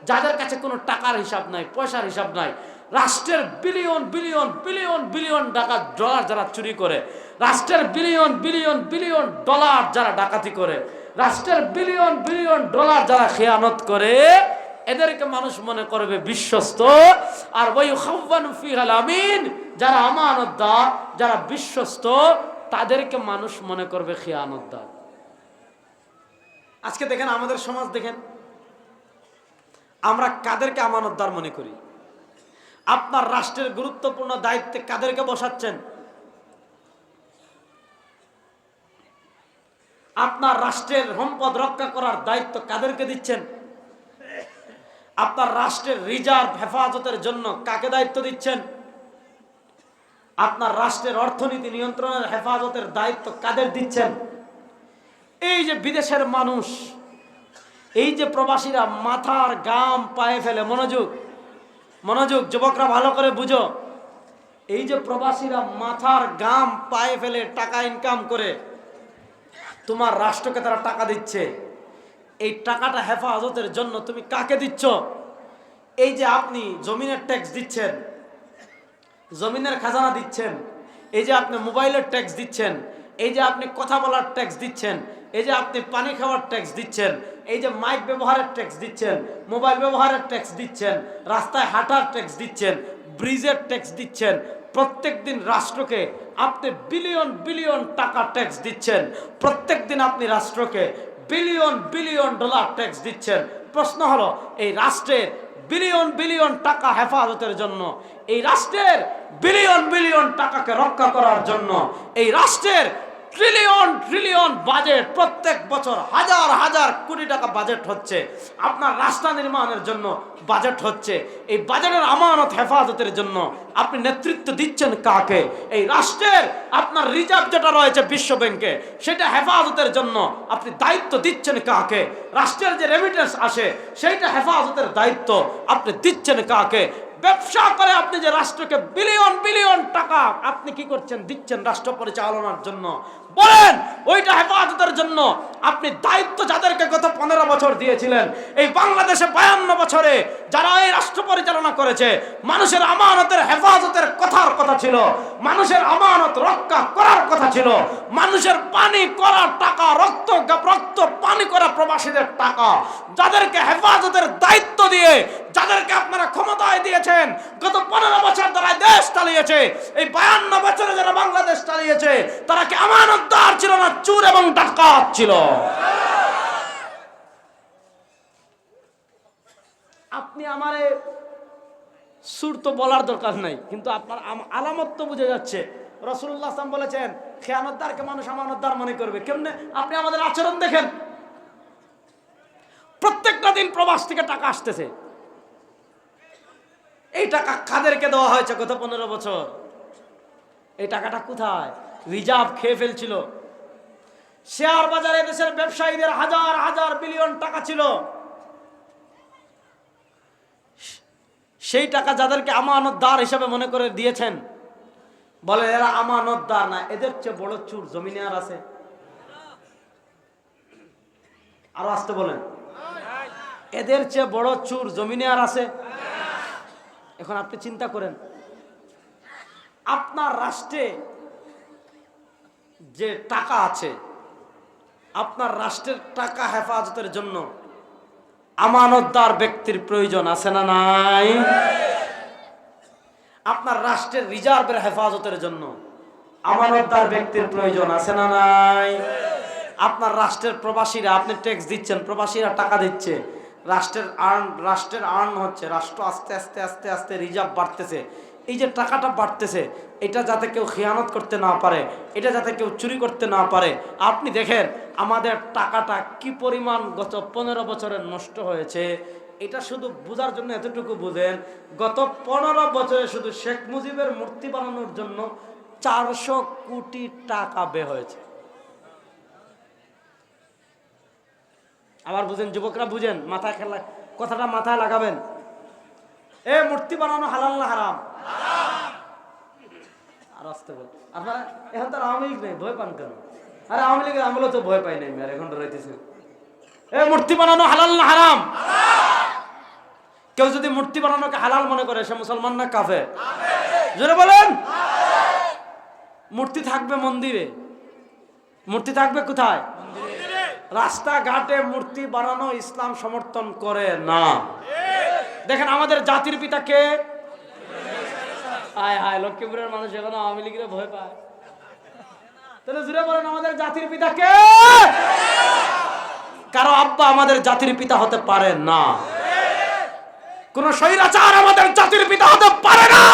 যাদের কাছে কোনো টাকার হিসাব নাই, পয়সার হিসাব নাই, রাষ্ট্রের বিলিয়ন বিলিয়ন বিলিয়ন বিলিয়ন টাকা ডলার যারা চুরি করে, রাষ্ট্রের বিলিয়ন বিলিয়ন বিলিয়ন ডলার যারা ডাকাতি করে, রাষ্ট্রের বিলিয়ন বিলিয়ন ডলার যারা খেয়ানত করে, এদেরকে মানুষ মনে করবে বিশ্বস্ত। আর ওই খাওয়ানু ফিহাল আমিন, যারা আমানতদার, যারা বিশ্বস্ত, তাদেরকে মানুষ মনে করবে খেয়ানতদার। আজকে দেখেন আমাদের সমাজ, দেখেন আমরা কাদেরকে আমানতদার মনে করি। আপনার রাষ্ট্রের গুরুত্বপূর্ণ দায়িত্বে কাদেরকে বসাচ্ছেন? আপনার রাষ্ট্রের সম্পদ রক্ষা করার দায়িত্ব কাদেরকে দিচ্ছেন? আপনার রাষ্ট্রের রিজার্ভ হেফাজতের জন্য কাকে দায়িত্ব দিচ্ছেন? আপনার রাষ্ট্রের অর্থনীতি নিয়ন্ত্রণের হেফাজতের দায়িত্ব কাদের দিচ্ছেন? এই যে বিদেশের মানুষ, এই যে প্রবাসীরা মাথার গাম পায়ে ফেলে, মনোযোগ মনোযোগ, যুবকরা ভালো করে বুঝো, এই যে প্রবাসীরা মাথার গাম পায়ে ফেলে টাকা ইনকাম করে, তোমার রাষ্ট্রকে তারা টাকা দিচ্ছে, এই টাকাটা হেফাজতের জন্য তুমি কাকে দিচ্ছ? এই যে আপনি জমিনের ট্যাক্স দিচ্ছেন, জমিনের খাজানা দিচ্ছেন, এই যে আপনি মোবাইলের ট্যাক্স দিচ্ছেন, এই যে আপনি কথা বলার ট্যাক্স দিচ্ছেন, এই যে আপনি পানি খাওয়ার ট্যাক্স দিচ্ছেন, এই যে মাইক ব্যবহারের ট্যাক্স দিচ্ছেন, মোবাইল ব্যবহারের ট্যাক্স দিচ্ছেন, রাস্তায় হাঁটার ট্যাক্স দিচ্ছেন, ব্রিজের ট্যাক্স দিচ্ছেন, প্রত্যেক দিন রাষ্ট্রকে আপনি বিলিয়ন বিলিয়ন টাকা ট্যাক্স দিচ্ছেন, প্রত্যেক দিন আপনি রাষ্ট্রকে বিলিয়ন বিলিয়ন ডলার ট্যাক্স দিচ্ছেন। প্রশ্ন হলো, এই রাষ্ট্রের বিলিয়ন বিলিয়ন টাকা হেফাজতের জন্য এই রাষ্ট্রের বিলিয়ন বিলিয়ন টাকাকে রক্ষা করার জন্য, এই রাষ্ট্রের ট্রিলিয়ন ট্রিলিয়ন বাজেট, প্রত্যেক বছর হাজার হাজার কোটি টাকা বাজেট হচ্ছে, আপনার রাস্তা নির্মাণের জন্য বাজেট হচ্ছে। এই বাজেটের আমানত হেফাজতের জন্য আপনি নেতৃত্ব দিচ্ছেন কাকে? এই রাষ্ট্রের আপনার রিজার্ভ যেটা রয়েছে বিশ্ব ব্যাংকে, সেটা হেফাজতের জন্য আপনি দায়িত্ব দিচ্ছেন কাকে? রাষ্ট্রের যে রেমিটেন্স আসে সেইটা হেফাজতের দায়িত্ব আপনি দিচ্ছেন কাকে? ব্যবসা করে আপনি যে রাষ্ট্রকে বিলিয়ন বিলিয়ন টাকা আপনি কি করছেন? দিচ্ছেন রাষ্ট্র পরিচালনার জন্য। বলেন ওইটা হেফাজতের জন্য আপনি দায়িত্ব যাদেরকে গত 15 বছর দিয়েছিলেন, এই বাংলাদেশে 52 বছরে যারা এই রাষ্ট্র পরিচালনা করেছে, মানুষের আমানতের হেফাজতের কথা ছিল, মানুষের আমানত রক্ষা করার কথা ছিল, মানুষের পানি করা টাকা, রক্ত পানি করা প্রবাসীদের টাকা, যাদেরকে হেফাজতের দায়িত্ব দিয়ে যাদেরকে আপনারা ক্ষমতায় দিয়েছেন, গত 15 বছর তারা দেশ চালিয়েছে, এই 52 বছরে যারা বাংলাদেশ চালিয়েছে, তারা কি আমানতদার ছিল না চোর এবং ডাকাত ছিল? আপনি আমারে সুর তো বলার দরকার নাই, কিন্তু আপনার আলামত তো বুঝে যাচ্ছে। রাসূলুল্লাহ সাল্লাল্লাহু আলাইহি ওয়াসাল্লাম বলেছেন, খেয়ানতদারকে মানুষ আমানতদার মনে করবে কেমনে? আপনি আমাদের আচরণ দেখেন, প্রত্যেকটা দিন প্রবাস থেকে টাকা আসতেছে। এই টাকা কাদেরকে দেওয়া হয়েছে গত 15 বছর? এই টাকাটা কোথায়? রিজার্ভ খেয়ে ফেলছিল। শেয়ার বাজারে দেশের ব্যবসায়ীদের হাজার হাজার বিলিয়ন টাকা ছিল, সেই টাকা যাদেরকে আমানতদার হিসেবে মনে করে দিয়েছেন, বলে এরা আমানতদার না, এদের চেয়ে বড় চোর জমিনে আর আছে? আরো আসতে বলেন, এদের চেয়ে বড় চোর জমিনে আর আছে? এখন আপনি চিন্তা করেন, আপনার রাষ্ট্রে যে টাকা আছে, আপনার রাষ্ট্রের টাকা হেফাজতের জন্য আমানতদার ব্যক্তির প্রয়োজন আছে না নাই? আপনার রাষ্ট্রের রিজার্ভের হেফাজতের জন্য আমানতদার ব্যক্তির প্রয়োজন আছে না নাই? আপনার রাষ্ট্রের প্রবাসীরা, আপনি ট্যাক্স দিচ্ছেন, প্রবাসীরা টাকা দিচ্ছে, রাষ্ট্রের আর্ন হচ্ছে, রাষ্ট্র আস্তে আস্তে আস্তে আস্তে রিজার্ভ বাড়তেছে। এই যে টাকাটা বাড়তেছে, এটা যাতে কেউ খেয়ানত করতে না পারে, এটা যাতে কেউ চুরি করতে না পারে। আপনি দেখেন আমাদের টাকাটা কি পরিমাণ গত 15 বছরে নষ্ট হয়েছে। এটা শুধু বোঝার জন্য এতটুকু বুঝেন, গত 15 বছরে শুধু শেখ মুজিবের মূর্তি বানানোর জন্য 400 কোটি টাকা ব্যয় হয়েছে। আবার বুঝেন, যুবকরা বুঝেন, মাথায় খেলা কথাটা মাথায় লাগাবেন। এ মূর্তি বানানো হালাল না হারাম? আর আসতে বল, আপনারা এখন তো আওয়ামী লীগ নেই, ভয় পান কেন? আরে আওয়ামী লীগের আমলে তো ভয় পাই নাই, এখন রইতেছে। এ মূর্তি বানানো হালাল না হারাম? কেউ যদি মূর্তি বানানোকে হালাল মনে করে, সে মুসলমান না কাফের? জোরে বলেন। মূর্তি থাকবে মন্দিরে, মূর্তি থাকবে কোথায়? রাস্তাঘাটে মূর্তি বানানো ইসলাম সমর্থন করে না। দেখেন আমাদের জাতির পিতা কে? হায় হায়, লক্ষ্মীপুরের মানুষ এখন আওয়ামী লীগের ভয় পায়। তাহলে জুড়ে বলেন, আমাদের জাতির পিতা কে? কারো আব্বা আমাদের জাতির পিতা হতে পারে না, কোন স্বৈরাচার আমাদের জাতির পিতা হতে পারে না।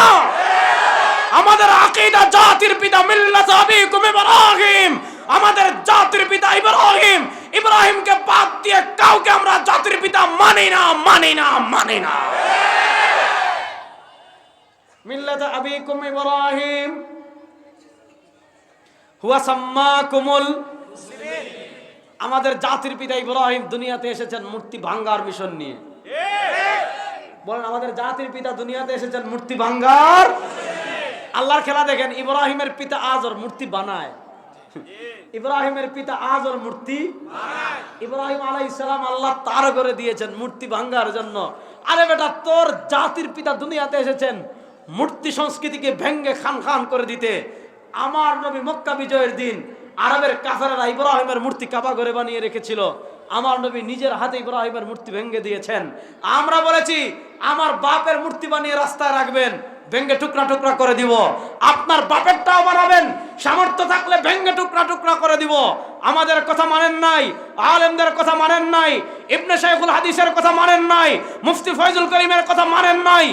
আমাদের আকীদা জাতির পিতা মিল্লাত আবিকুম ইব্রাহিম, আমাদের জাতির পিতা ইব্রাহিম। ইব্রাহিমকে বাদ দিয়ে কাউকে আমরা জাতির পিতা মানি না, মানি না, মানি না। মিল্লাত আবিকুম ইব্রাহিম হুয়া সাম্মাকুমুল মুসলিমিন। আমাদের জাতির পিতা ইব্রাহিম দুনিয়াতে এসেছেন মূর্তি ভাঙ্গার মিশন নিয়ে। বলেন, আমাদের জাতির পিতা দুনিয়াতে এসেছেন মূর্তি ভাঙ্গার। আল্লাহর খেলা দেখেন, ইব্রাহিমের পিতা আজর মূর্তি বানায়, ইব্রাহিমের পিতা আজর মূর্তি বানায়। ইব্রাহিম আলাইহিস সালাম আল্লাহ তার করে দিয়েছেন মূর্তি ভাঙ্গার জন্য। আরে বেটা, তোর জাতির পিতা দুনিয়াতে এসেছেন মূর্তি সংস্কৃতিকে ভেঙ্গে খান খান করে দিতে। আমার নবী মক্কা বিজয়ের দিন আরবের কাফেররা ইব্রাহিমের মূর্তি কাবা ঘরে বানিয়ে রেখেছিল। আমার নবী নিজের হাতে ইব্রাহিমের মূর্তি ভেঙে দিয়েছেন। আমরা বলেছি আমার বাপের মূর্তি বানিয়ে রাস্তায় রাখবেন, ভেঙে টুকরা টুকরা করে দিব। আপনার বাপেরটাও বানাবেন, সামর্থ্য থাকলে ভেঙে টুকরা টুকরা করে দিব। আমাদের কথা মানেন নাই, আলেমদের কথা মানেন নাই, ইবনে শাইখুল হাদিসের কথা মানেন নাই, মুফতি ফয়জুল করিমের কথা মানেন নাই,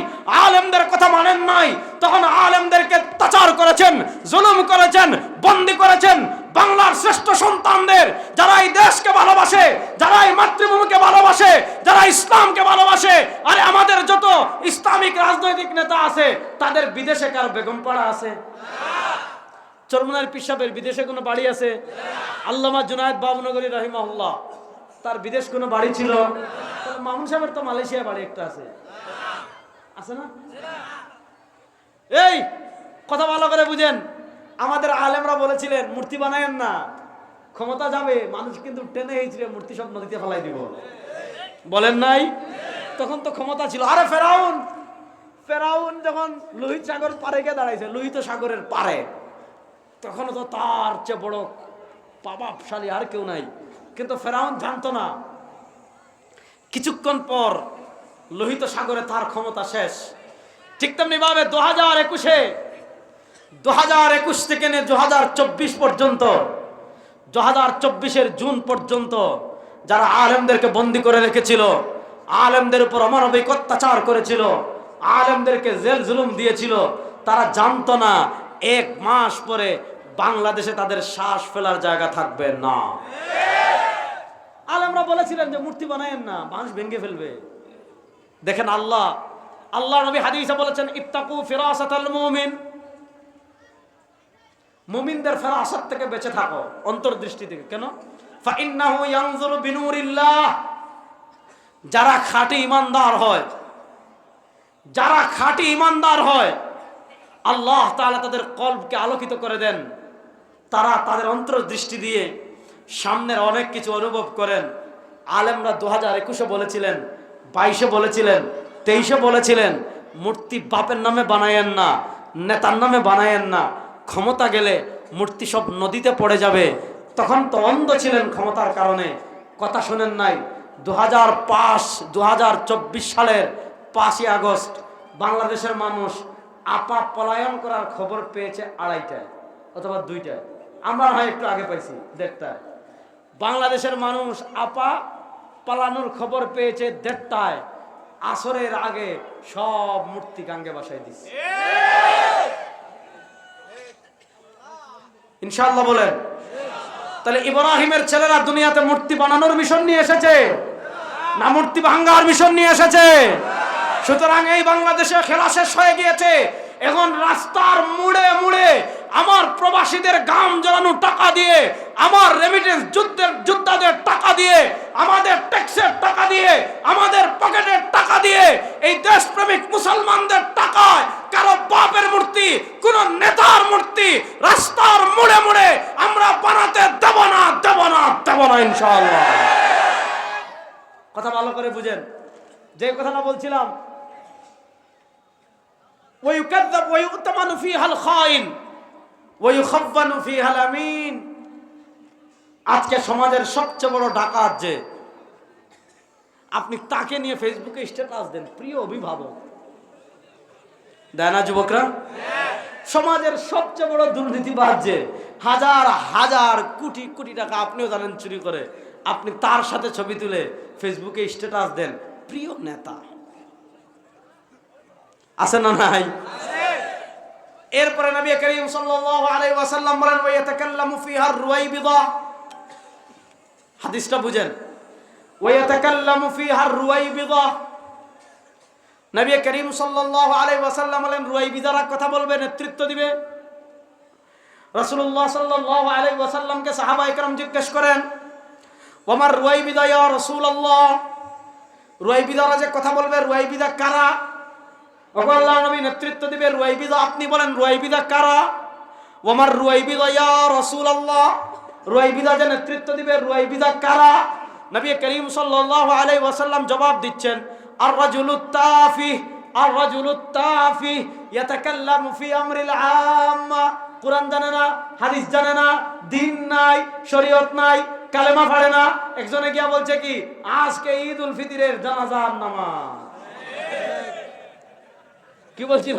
আলেমদের কথা মানেন নাই। তখন আলেমদেরকে অত্যাচার করেছেন, জুলুম করেছেন, বন্দী করেছেন। বাংলার শ্রেষ্ঠ সন্তানদের, যারা এই দেশকে ভালোবাসে, যারা এই মাতৃভূমিকে ভালোবাসে, যারা ইসলামকে ভালোবাসে, আরে আমাদের যত ইসলামিক রাজনৈতিক নেতা আছে তাদের বিদেশে কার বেগম পাড়া আছে? চরমনার পীর সাহেবের বিদেশে কোনো বাড়ি আছে? আল্লামা জুনায়েদ বাবনগরী রাহিমাহুল্লাহ, তার বিদেশ কোনো বাড়ি ছিল? মামুন সাহেবের তো মালয়েশিয়া বাড়ি একটা আছে, আছে না? এই কথা ভালো করে বুঝেন। আমাদের আলেমরা বলেছিলেন মূর্তি বানায়েন না, ক্ষমতা যাবে, মানুষ কিন্তু টেনে হয়েছিল মূর্তি সব নদীতে ফেলাই দিব, বলেন নাই? তখন তো ক্ষমতা ছিল। আরে ফেরাউন যখন লোহিত সাগর পারে গিয়ে দাঁড়াইছে, লোহিত সাগরের পারে, তখন তো তার চেয়ে বড় প্রভাবশালী আর কেউ নাই। কিন্তু ফেরাউন জানতো না, কিছুক্ষণ পর লোহিত সাগরে তার ক্ষমতা শেষ। ঠিক তেমনি ভাবে 2021 থেকে নিয়ে 2024 পর্যন্ত, 2024-এর জুন পর্যন্ত যারা আলেমদেরকে বন্দী করে রেখেছিল, আলেমদের উপর অমানবিক অত্যাচার করেছিল, আলেমদেরকে জেল জুলুম দিয়েছিল, তারা জানতো না 1 মাস পরে বাংলাদেশে তাদের শ্বাস ফেলার জায়গা থাকবে না। আলেমরা বলেছিলেন যে মূর্তি বানায়েন না, বাঁশ ভেঙে ফেলবে। দেখেন আল্লাহ নবী হাদিসে বলেছেন, ইত্তাকু ফিরাসাতাল মুমিন, মুমিনদের ফিরাসাত থেকে বেঁচে থাকো, অন্তর্দৃষ্টি থেকে। কেন? ফাইন্নাহু ইয়ানজুরু বিনুরিল্লাহ, যারা খাঁটি ঈমানদার হয়, যারা খাঁটি ঈমানদার হয়, আল্লাহ তাআলা তাদের কলবকে আলোকিত করে দেন। তারা তাদের অন্তর্দৃষ্টি দিয়ে সামনের অনেক কিছু অনুভব করেন। আলেমরা 2021-এ বলেছিলেন, 22-এ বলেছিলেন, 23-এ বলেছিলেন, মূর্তি বাপের নামে বানায়েন না, নেতার নামে বানায়েন না, ক্ষমতা গেলে মূর্তি সব নদীতে পড়ে যাবে। তখন তো অন্ধ ছিলেন ক্ষমতার কারণে, কথা শোনেন নাই। 2024 সালের 5ই আগস্ট বাংলাদেশের মানুষ আপা পলায়ন করার খবর পেয়েছে 2:30টায় অথবা 2টায়, আমরা হয় একটু আগে পাইছি 1:30টায়। বাংলাদেশের মানুষ আপা পালানোর খবর পেয়েছে 1:30টায়। আসরের আগে সব মূর্তি গাঙ্গে বাসায় দিচ্ছে। ইনশাআল্লাহ বলেন। তাহলে ইব্রাহিমের ছেলেরা দুনিয়াতে মূর্তি বানানোর মিশন নিয়ে এসেছে না মূর্তি ভাঙ্গার মিশন নিয়ে এসেছে? সুতরাং এই বাংলাদেশে খেলা শেষ হয়ে গিয়েছে। এখন রাস্তার মুড়ে মুড়ে আমার প্রবাসীদের গাম জ্বালানো টাকা দিয়ে, আমার রেমিটেন্স যোদ্ধাদের টাকা দিয়ে, আমাদের ট্যাক্সের টাকা দিয়ে, আমাদের পকেটের টাকা দিয়ে, এই দেশপ্রেমিক মুসলমানদের টাকায় কারো বাপের মূর্তি, কোন নেতার মূর্তি রাস্তার মুড়ে মুড়ে আমরা বানাতে দেব না, দেব না, দেব না ইনশাআল্লাহ। কথা ভালো করে বুঝেন। যে কথাটা বলছিলাম, ويكذب ويؤتمن فيها الخائن ويخون فيها الأمين। আজকে সমাজের সবচেয়ে বড় ডাকাত যে, আপনি তাকে নিয়ে ফেসবুকে স্ট্যাটাস দেন, প্রিয় অভিভাবক, দেয় না যুবকরা? সমাজের সবচেয়ে বড় দুর্নীতিবাজ যে, হাজার হাজার কোটি কোটি টাকা আপনিও জানেন চুরি করে, আপনি তার সাথে ছবি তুলে ফেসবুকে স্ট্যাটাস দেন, প্রিয় নেতা। আছে না নাই? এরপরে নবী করিম সাল্লাল্লাহু আলাইহি ওয়াসাল্লাম বলেন, ওয়া ইয়াতাকাল্লামু ফিহা রুয়াইবিদা। হাদিসটা বুঝেন, ওয়া ইয়াতাকাল্লামু ফিহা রুয়াইবিদা। নবী করিম সাল্লাল্লাহু আলাইহি ওয়াসাল্লাম বলেন, রুয়াইবিদারা কথা বলবে, নেতৃত্ব দিবে। রাসূলুল্লাহ সাল্লাল্লাহু আলাইহি ওয়াসাল্লামকে সাহাবায়ে কেরাম জিজ্ঞেস করেন, ওয়া রুয়াইবিদা ইয়া রাসূলুল্লাহ, রুয়াইবিদারা যে কথা বলবে, রুয়াইবিদা কারা? আল্লাহর নবী নেতৃত্ব দিবে, রুয়াইবিদা আপনি বলেন রুয়াইবিদা কারা? ওমর রুয়াইবিদা ইয়া রাসূলুল্লাহ, রুয়াইবিদা যে নেতৃত্ব দিবে, রুয়াইবিদা কারা? নবী করিম সাল্লাল্লাহু আলাইহি ওয়াসাল্লাম জবাব দিচ্ছেন, আর রাজুলুত তাফিহ, আর রাজুলুত তাফিহ ইয়াতাকাল্লামু ফি আমরিল আম্মা। কুরআন জানে না, হাদিস জানে না, দিন নাই, শরীয়ত নাই, কালেমা পড়ে না, একজনে গিয়া বলছে কি আজকে ঈদ উল ফিতরের জানাজার নামাজ। কি বলছিল?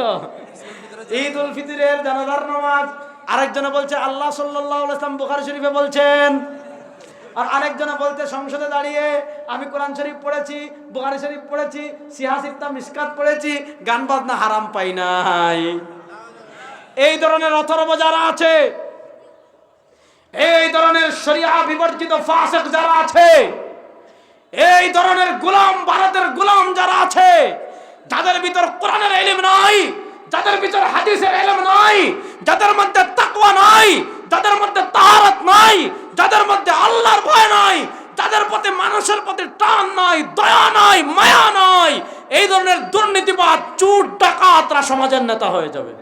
ঈদ উল ফিতরের জানাজার নামাজ। আরেকজনে বলছে আল্লাহ সাল্লাল্লাহু আলাইহি ওয়াসাল্লাম বুখারী শরীফে বলছেন। আর আরেকজনে বলতে সংসদে দাঁড়িয়ে আমি কোরআন শরীফ পড়েছি, বুখারী শরীফ পড়েছি, সিহা সিত্তা মিশকাত পড়েছি, গান বাজনা হারাম পাই নাই। এই ধরনের অথর্ব যারা আছে, এই ধরনের শরিয়া বিবর্জিত ফাসিক যারা আছে, এই ধরনের গোলাম, ভারতের গোলাম যারা আছে, যাদের ভিতর কোরআনের ইলম নাই, যাদের ভিতর হাদিসের ইলম নাই, যাদের মধ্যে তাকওয়া নাই, যাদের মধ্যে তাহারাত নাই, যাদের মধ্যে আল্লাহর ভয় নাই, যাদের প্রতি মানুষের প্রতি টান নাই, দয়া নাই, মায়া নাই, এই ধরনের দুর্নীতিবাদ, চোর ডাকাতরা সমাজের নেতা হয়ে যাবে।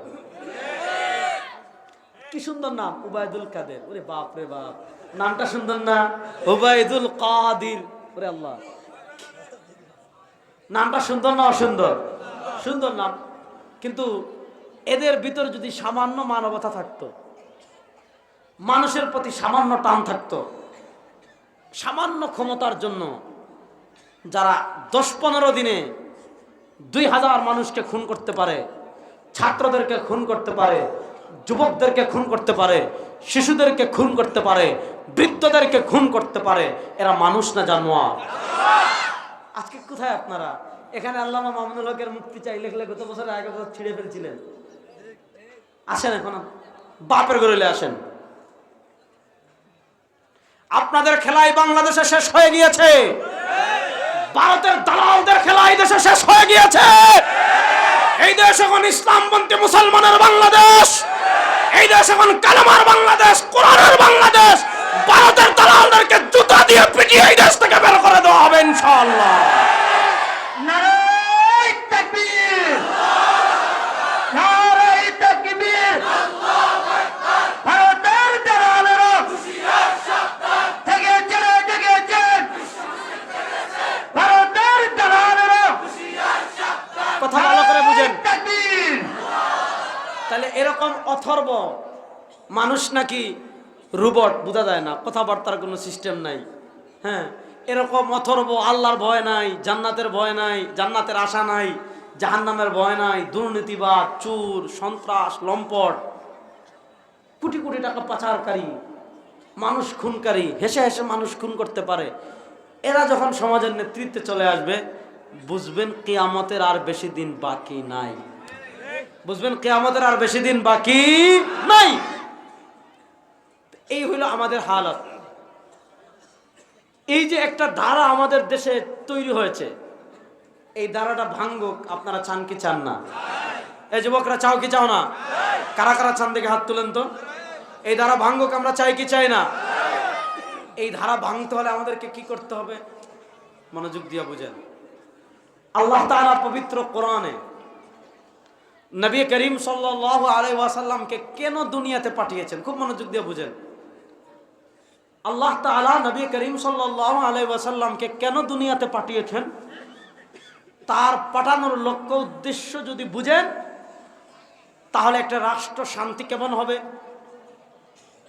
কি সুন্দর নাম, উবাইদুল কাদের। ওরে বাপ রে বাপ, নামটা সুন্দর না? উবাইদুল কাদির। ওরে আল্লাহ, নামটা সুন্দর না অসুন্দর? সুন্দর নাম। কিন্তু এদের ভিতর যদি সামান্য মানবতা থাকতো, মানুষের প্রতি সামান্য টান থাকতো, সামান্য ক্ষমতার জন্য যারা 10-15 দিনে 2000 মানুষকে খুন করতে পারে, ছাত্রদেরকে খুন করতে পারে, যুবকদেরকে খুন করতে পারে, শিশুদেরকে খুন করতে পারে, বৃদ্ধদেরকে খুন করতে পারে, এরা মানুষ না জানোয়ার? আজকে কোথায় আপনারা? এখানে আল্লামা মামুনুল হকের মুক্তি চাই লেখলে গত বছর আগে বছর ছিঁড়ে ফেলছিলেন। আসেন এখন বাপের গরলে আসেন। আপনাদের খেলাই বাংলাদেশে শেষ হয়ে গিয়েছে, ভারতের দালালদের খেলা এই দেশে শেষ হয়ে গিয়েছে। এই দেশ এখন ইসলামপন্থী মুসলমানের বাংলাদেশ, এই দেশ এখন কালেমার বাংলাদেশ, কোরআনের বাংলাদেশ। ভারতের দালালদেরকে জুতা দিয়ে পিটিয়ে এই দেশ থেকে বের করে দেওয়া হবে ইনশাআল্লাহ। নারায়ে তাকবীর, নারায়ে তাকবীর, আল্লাহু আকবার। ভারতের দালালেরা হুঁশিয়ার সাবধান, থেকে চলে জেগেছেন, ভারতের দালালেরা হুঁশিয়ার সাবধান। কথা ভালো করে বুঝেন। তাকবীর। তাহলে এরকম অথর্ব মানুষ নাকি রোবট বোঝা যায় না, কথাবার্তার কোনো সিস্টেম নাই। হ্যাঁ, এরকম অথর্ব আল্লাহর ভয় নাই, জান্নাতের ভয় নাই, জান্নাতের আশা নাই, জাহান্নামের ভয় নাই, দুর্নীতিবাদ, চোর, সন্ত্রাস, লম্পট, কোটি কোটি টাকা পাচারকারী, মানুষ খুনকারী, হেসে হেসে মানুষ খুন করতে পারে, এরা যখন সমাজের নেতৃত্বে চলে আসবে, বুঝবেন কিয়ামতের আর বেশি দিন বাকি নাই। বুঝবেন কিয়ামতের আর বেশি দিন বাকি নাই। এই হইল আমাদের হালত। এই যে একটা ধারা আমাদের দেশে তৈরি হয়েছে, এই ধারাটা ভাঙ্গুক আপনারা চান কি চান না? এই যুবকরা চাও কি চাও না? কারা কারা চান দেখে হাত তুলেন তো। এই ধারা ভাঙ্গুক আমরা চাই কি চাই না? এই ধারা ভাঙতে হলে আমাদেরকে কি করতে হবে? মনোযোগ দিয়ে বুঝেন। আল্লাহ তাআলা পবিত্র কোরআনে নবী করিম সাল্লাল্লাহু আলাইহি ওয়াসাল্লামকে কেন দুনিয়াতে পাঠিয়েছেন, খুব মনোযোগ দিয়ে বুঝেন। আল্লাহ তাআলা নবী করিম সাল্লাল্লাহু আলাইহি ওয়াসাল্লামকে কেন দুনিয়াতে পাঠিয়েছেন, তার পাঠানোর লক্ষ্য উদ্দেশ্য যদি বুঝেন, তাহলে একটা রাষ্ট্র শান্তি কেমন হবে,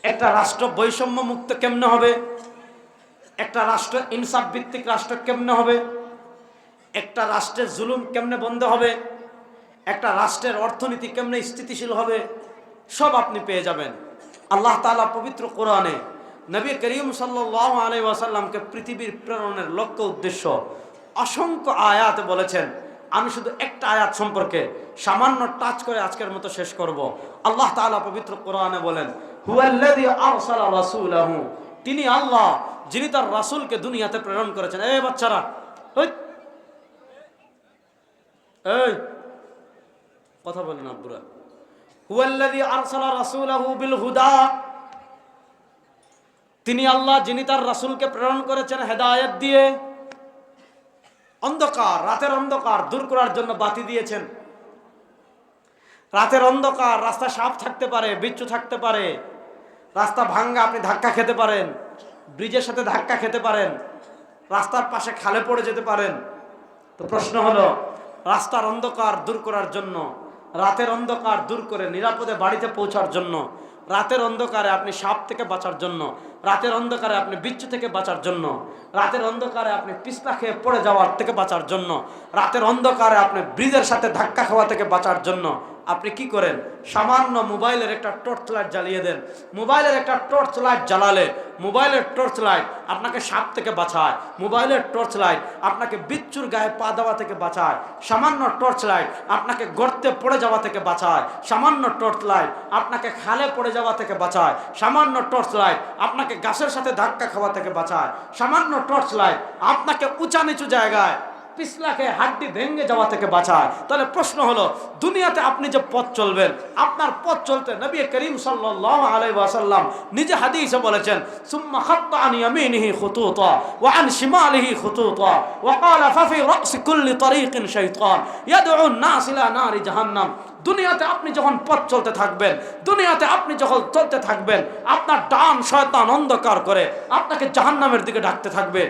একটা রাষ্ট্র বৈষম্য মুক্ত কেমনে হবে, একটা রাষ্ট্র ইনসাফ ভিত্তিক রাষ্ট্র কেমনে হবে, একটা রাষ্ট্রের জুলুম কেমনে বন্ধ হবে, একটা রাষ্ট্রের অর্থনীতি কেমনে স্থিতিশীল হবে, সব আপনি পেয়ে যাবেন। আল্লাহ তাআলা পবিত্র কোরআনে নবী করিম সাল্লাল্লাহু আলাইহি ওয়াসাল্লামকে পৃথিবীর প্রেরণের লক্ষ্য উদ্দেশ্য অসংখ্য আয়াতে বলেছেন। আমি শুধু একটা আয়াত সম্পর্কে সামান্য টাচ করে আজকের মতো শেষ করব। আল্লাহ তাআলা পবিত্র কোরআনে বলেন, হুয়াল্লাযী আরসালা রাসূলাহু, তিনি আল্লাহ যিনি তার রাসূলকে দুনিয়াতে প্রেরণ করেছেন। এই বাচ্চারা, এই কথা বলেন আব্বুরা। হুয়াল্লাযী আরসালা রাসূলাহু বিল হুদা, তিনি আল্লাহ যিনি তার রাসূলকে প্রেরণ করেছেন হেদায়েত দিয়ে। অন্ধকার, রাতের অন্ধকার দূর করার জন্য বাতি দিয়েছেন। রাতের অন্ধকার, রাস্তা সাপ থাকতে পারে, বিচ্ছু থাকতে পারে, রাস্তা ভাঙ্গা, আপনি ধাক্কা খেতে পারেন, ব্রিজের সাথে ধাক্কা খেতে পারেন, রাস্তার পাশে খালে পড়ে যেতে পারেন। তো প্রশ্ন হলো, রাস্তার অন্ধকার দূর করার জন্য, রাতের অন্ধকার দূর করে নিরাপদে বাড়িতে পৌঁছার জন্য রাতের অন্ধকারে আপনি সাপ থেকে বাঁচার জন্য, রাতের অন্ধকারে আপনি বিচ্ছু থেকে বাঁচার জন্য, রাতের অন্ধকারে আপনি পিছলা খেয়ে পড়ে যাওয়ার থেকে বাঁচার জন্য, রাতের অন্ধকারে আপনি ব্রিজের সাথে ধাক্কা খাওয়া থেকে বাঁচার জন্য আপনি কি করেন? সামান্য মোবাইলের একটা টর্চ লাইট জ্বালিয়ে দেন। মোবাইলের একটা টর্চ লাইট জ্বালালে, মোবাইলের টর্চ লাইট আপনাকে সাপ থেকে বাঁচায়, মোবাইলের টর্চ লাইট আপনাকে বিচ্ছুর গায়ে পা দেওয়া থেকে বাঁচায়, সামান্য টর্চ লাইট আপনাকে গর্তে পড়ে যাওয়া থেকে বাঁচায়, সামান্য টর্চ লাইট আপনাকে খালে পড়ে যাওয়া থেকে বাঁচায়, সামান্য টর্চ লাইট আপনাকে গাছের সাথে ধাক্কা খাওয়া থেকে বাঁচায়, সামান্য টর্চ লাইট আপনাকে উঁচা নিচু জায়গায় পিছলাকে হাড্ডি ভেঙে যাওয়া থেকে বাঁচায়। তাহলে প্রশ্ন হলো, দুনিয়াতে আপনি যে পথ চলবেন, আপনার পথ চলতে নবী করিম সাল্লাল্লাহু আলাইহি ওয়াসাল্লাম নিজে হাদিসে বলেছেন, সুম্মা খাত্তা আন ইয়ামিনিহি খুতুতা ওয়া আন শিমালিহি খুতুতা ওয়া ক্বালা ফাফি রাসি কুল্লি তারিকিন শাইতান ইয়াদউ আন-নাস ইলা নারি জাহান্নাম। দুনিয়াতে আপনি যখন পথ চলতে থাকবেন, দুনিয়াতে আপনি যখন চলতে থাকবেন, আপনার ডান শয়তান অন্ধকার করে আপনাকে জাহান্নামের দিকে ডাকতে থাকবে,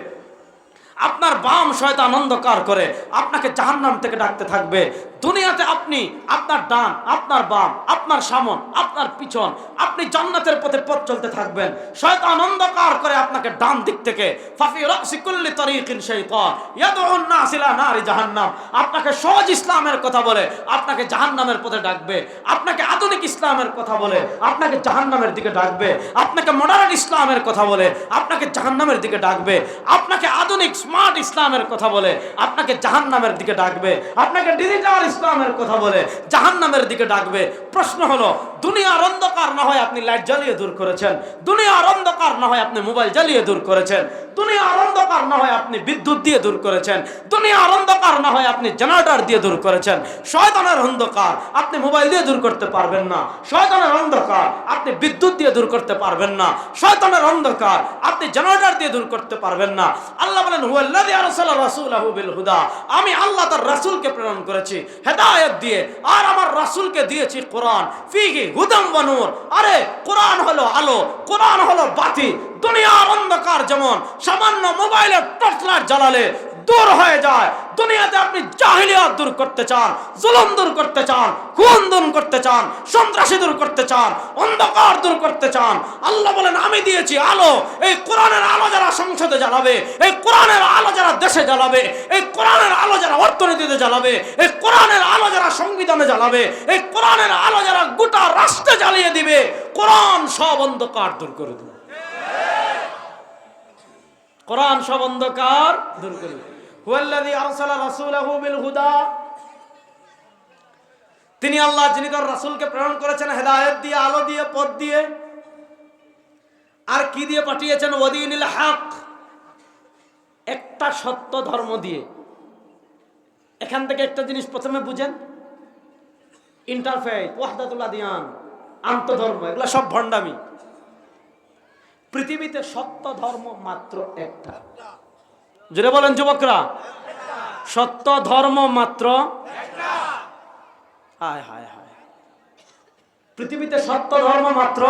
আপনার বাম শয়তান অন্ধকার করে আপনাকে জাহান্নাম থেকে ডাকতে থাকবে। দুনিয়াতে আপনি আপনার ডান, আপনার বাম, আপনার সামন, আপনার পিছন, আপনি জান্নাতের পথে পথ চলতে থাকবেন, শয়তান অন্ধকার করে আপনাকে ডান দিক থেকে ফাফি রাসি কুল্লি তারিকিন শাইতান ইয়াদউ আন-নাস ইলা নারি জাহান্নাম, আপনাকে সহজ ইসলামের কথা বলে আপনাকে জাহান্নামের পথে ডাকবে, আপনাকে আধুনিক ইসলামের কথা বলে আপনাকে জাহান্নামের দিকে ডাকবে, আপনাকে মডার্ন ইসলামের কথা বলে আপনাকে জাহান্নামের দিকে ডাকবে, আপনাকে আধুনিক স্মার্ট ইসলামের কথা বলে আপনাকে জাহান্নামের দিকে ডাকবে, আপনাকে ডিজিটাল ইসলামের কথা বলে জাহান্নামের দিকে ডাকবে। প্রশ্ন হলো, দুনিয়ার অন্ধকার না হয় আপনি লাইট জ্বালিয়ে দূর করেছেন, দুনিয়ার অন্ধকার না হয় আপনি মোবাইল জ্বালিয়ে দূর করেছেন, দুনিয়ার অন্ধকার না হয় আপনি বিদ্যুৎ দিয়ে দূর করেছেন, দুনিয়ার অন্ধকার না হয় আপনি জেনারেটর দিয়ে দূর করেছেন, শয়তানের অন্ধকার আপনি মোবাইল দিয়ে দূর করতে পারবেন না, শয়তানের অন্ধকার আপনি বিদ্যুৎ দিয়ে দূর করতে পারবেন না, শয়তানের অন্ধকার আপনি জেনারেটর দিয়ে দূর করতে পারবেন না। আল্লাহ বলেন, হুয়াল্লাযী আরসালা রাসূলাহু বিল হুদা, আমি আল্লাহ তার রাসূলকে প্রেরণ করেছি হেদায়েত দিয়ে, আর আমার রাসূলকে দিয়েছি কোরআন, ফীহি হুদাম ওয়া নূর। আরে কোরআন হলো আলো, কোরআন হলো বাতি। দুনিয়ার অন্ধকার যেমন সামান্য মোবাইলের টর্চ লাইট জ্বালালে দূর হয়ে যায়, দুনিয়াতে আপনি জাহিলিয়াত দূর করতে চান, জুলুম দূর করতে চান, খুন দূর করতে চান, সন্ত্রাসী দূর করতে চান, অন্ধকার দূর করতে চান, আল্লাহ বলেন আমি দিয়েছি আলো। এই কোরআনের আলো যারা সংসদে জ্বালাবে, এই কোরআনের আলো যারা দেশে জ্বালাবে, এই কোরআনের আলো যারা অর্থনীতিতে জ্বালাবে, এই কোরআনের আলো যারা সংবিধানে জ্বালাবে, এই কোরআনের আলো যারা গোটা রাষ্ট্রে জ্বালিয়ে দিবে, কোরআন সব অন্ধকার দূর করে দেবে, কোরআন সব অন্ধকার দূর করে দেবে। হুয়াল্লাযী আরসালা রাসূলাহু বিল হুদা, তিনি আল্লাহ যিনি তার রাসূলকে প্রেরণ করেছেন হেদায়েত দিয়ে, আলো দিয়ে, পথ দিয়ে, আর কি দিয়ে পাঠিয়েছেন? ওয়াদিনিল হক, একটা সত্য ধর্ম দিয়ে। এখান থেকে একটা জিনিস প্রথমে বুঝেন, ইন্টারফেথ, ওয়াহদাতুল আদিয়ান, আন্তধর্ম, এগুলো সব ভণ্ডামি। পৃথিবীতে সত্য ধর্ম মাত্র একটা। জোরে বলেন যুবকরা, সত্য ধর্ম মাত্র একটা। হায় হায় হায়, পৃথিবীতে সত্য ধর্ম মাত্র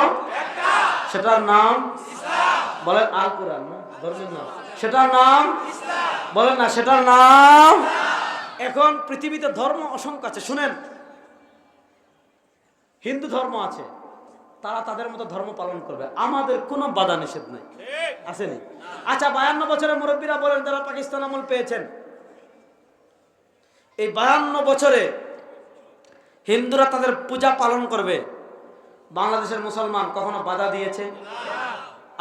একটা, সেটার নাম ইসলাম। বলেন আল কোরআন না, ধর্মের নাম, সেটার নাম ইসলাম। বলেন না, সেটার নাম। এখন পৃথিবীতে ধর্ম অসংখ্য আছে। শুনেন, হিন্দু ধর্ম আছে, তারা তাদের মতো ধর্ম পালন করবে, আমাদের কোনো বাধা নিষেধ নাই, আসেনি? আচ্ছা, 52 বছরের মুরব্বীরা বলেন যারা পাকিস্তান আমল পেয়েছেন, এই 52 বছরে হিন্দুরা তাদের পূজা পালন করবে, বাংলাদেশের মুসলমান কখনো বাধা দিয়েছে?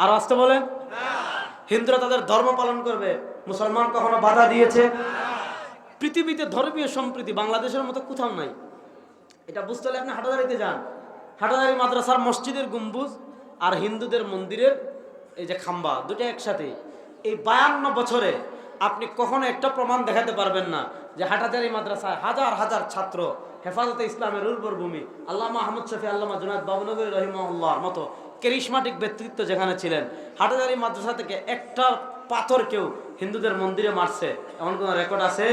আর আসতে বলেন, হিন্দুরা তাদের ধর্ম পালন করবে, মুসলমান কখনো বাধা দিয়েছে? পৃথিবীতে ধর্মীয় সম্প্রীতি বাংলাদেশের মতো কোথাও নাই। এটা বুঝতে হলে আপনি হাটাজারিতে যান, হাটাজারি মাদ্রাসার মসজিদের গম্বুজ আর হিন্দুদের মন্দিরের এই যে খাম্বা, দুটো একসাথে। এই 52 বছরে আপনি কখনো একটা প্রমাণ দেখাতে পারবেন না যে হাটাজারি মাদ্রাসায় হাজার হাজার ছাত্র, হেফাজতে ইসলামের উর্বর ভূমি, আল্লামা আহমদ শফি, আল্লামা জুনায়েদ বাবুনগরী রহিমাহুল্লাহর মতো ক্যারিশমাটিক ব্যক্তিত্ব যেখানে ছিলেন, হাটাজারি মাদ্রাসা থেকে একটা পাথর কেউ হিন্দুদের মন্দিরে মারছে এমন কোনো রেকর্ড আছে?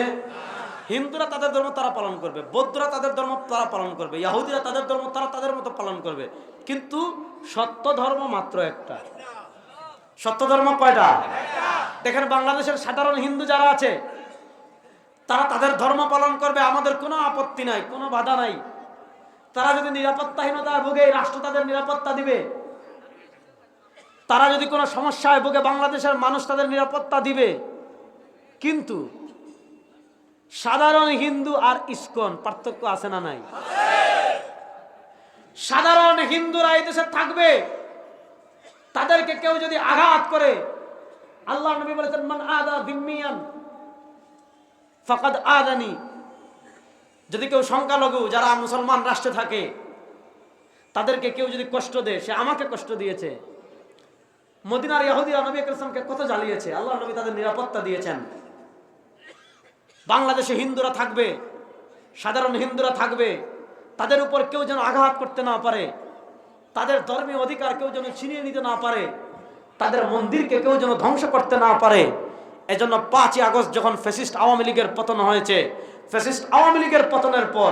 হিন্দুরা তাদের ধর্ম তারা পালন করবে, বৌদ্ধরা তাদের ধর্ম তারা পালন করবে, ইহুদিরা তাদের ধর্ম তারা তাদের মতো পালন করবে, কিন্তু সত্য ধর্ম মাত্র একটা। সত্য ধর্ম কয়টা? দেখেন, বাংলাদেশের সাধারণ হিন্দু যারা আছে তারা তাদের ধর্ম পালন করবে, আমাদের কোনো আপত্তি নাই, কোনো বাধা নাই। তারা যদি নিরাপত্তাহীনতায় ভোগে এই রাষ্ট্র তাদের নিরাপত্তা দিবে? তারা যদি কোনো সমস্যায় ভোগে বাংলাদেশের মানুষ তাদের নিরাপত্তা দিবে? কিন্তু সাধারণ হিন্দু আর ইসকন পার্থক্য আছে না নাই? সাধারণ হিন্দুরা এই দেশে থাকবে, তাদেরকে কেউ যদি আঘাত করে, আল্লাহ নবী বলেছেন মান আদা যিম্মিয়ান ফাকাদ আদানি, যদি কেউ সংখ্যালঘু যারা মুসলমান রাষ্ট্রে থাকে তাদেরকে কেউ যদি কষ্ট দেয় সে আমাকে কষ্ট দিয়েছে। মদিনার ইহুদিরা নবী আকরামকে কত জ্বালিয়েছে, আল্লাহ নবী তাদের নিরাপত্তা দিয়েছেন। বাংলাদেশে হিন্দুরা থাকবে, সাধারণ হিন্দুরা থাকবে, তাদের উপর কেউ যেন আঘাত করতে না পারে, তাদের ধর্মীয় অধিকার কেউ যেন ছিনিয়ে নিতে না পারে, তাদের মন্দিরকে কেউ যেন ধ্বংস করতে না পারে। এজন্য 5ই আগস্ট যখন ফ্যাসিস্ট আওয়ামী লীগের পতন হয়েছে, ফ্যাসিস্ট আওয়ামী লীগের পতনের পর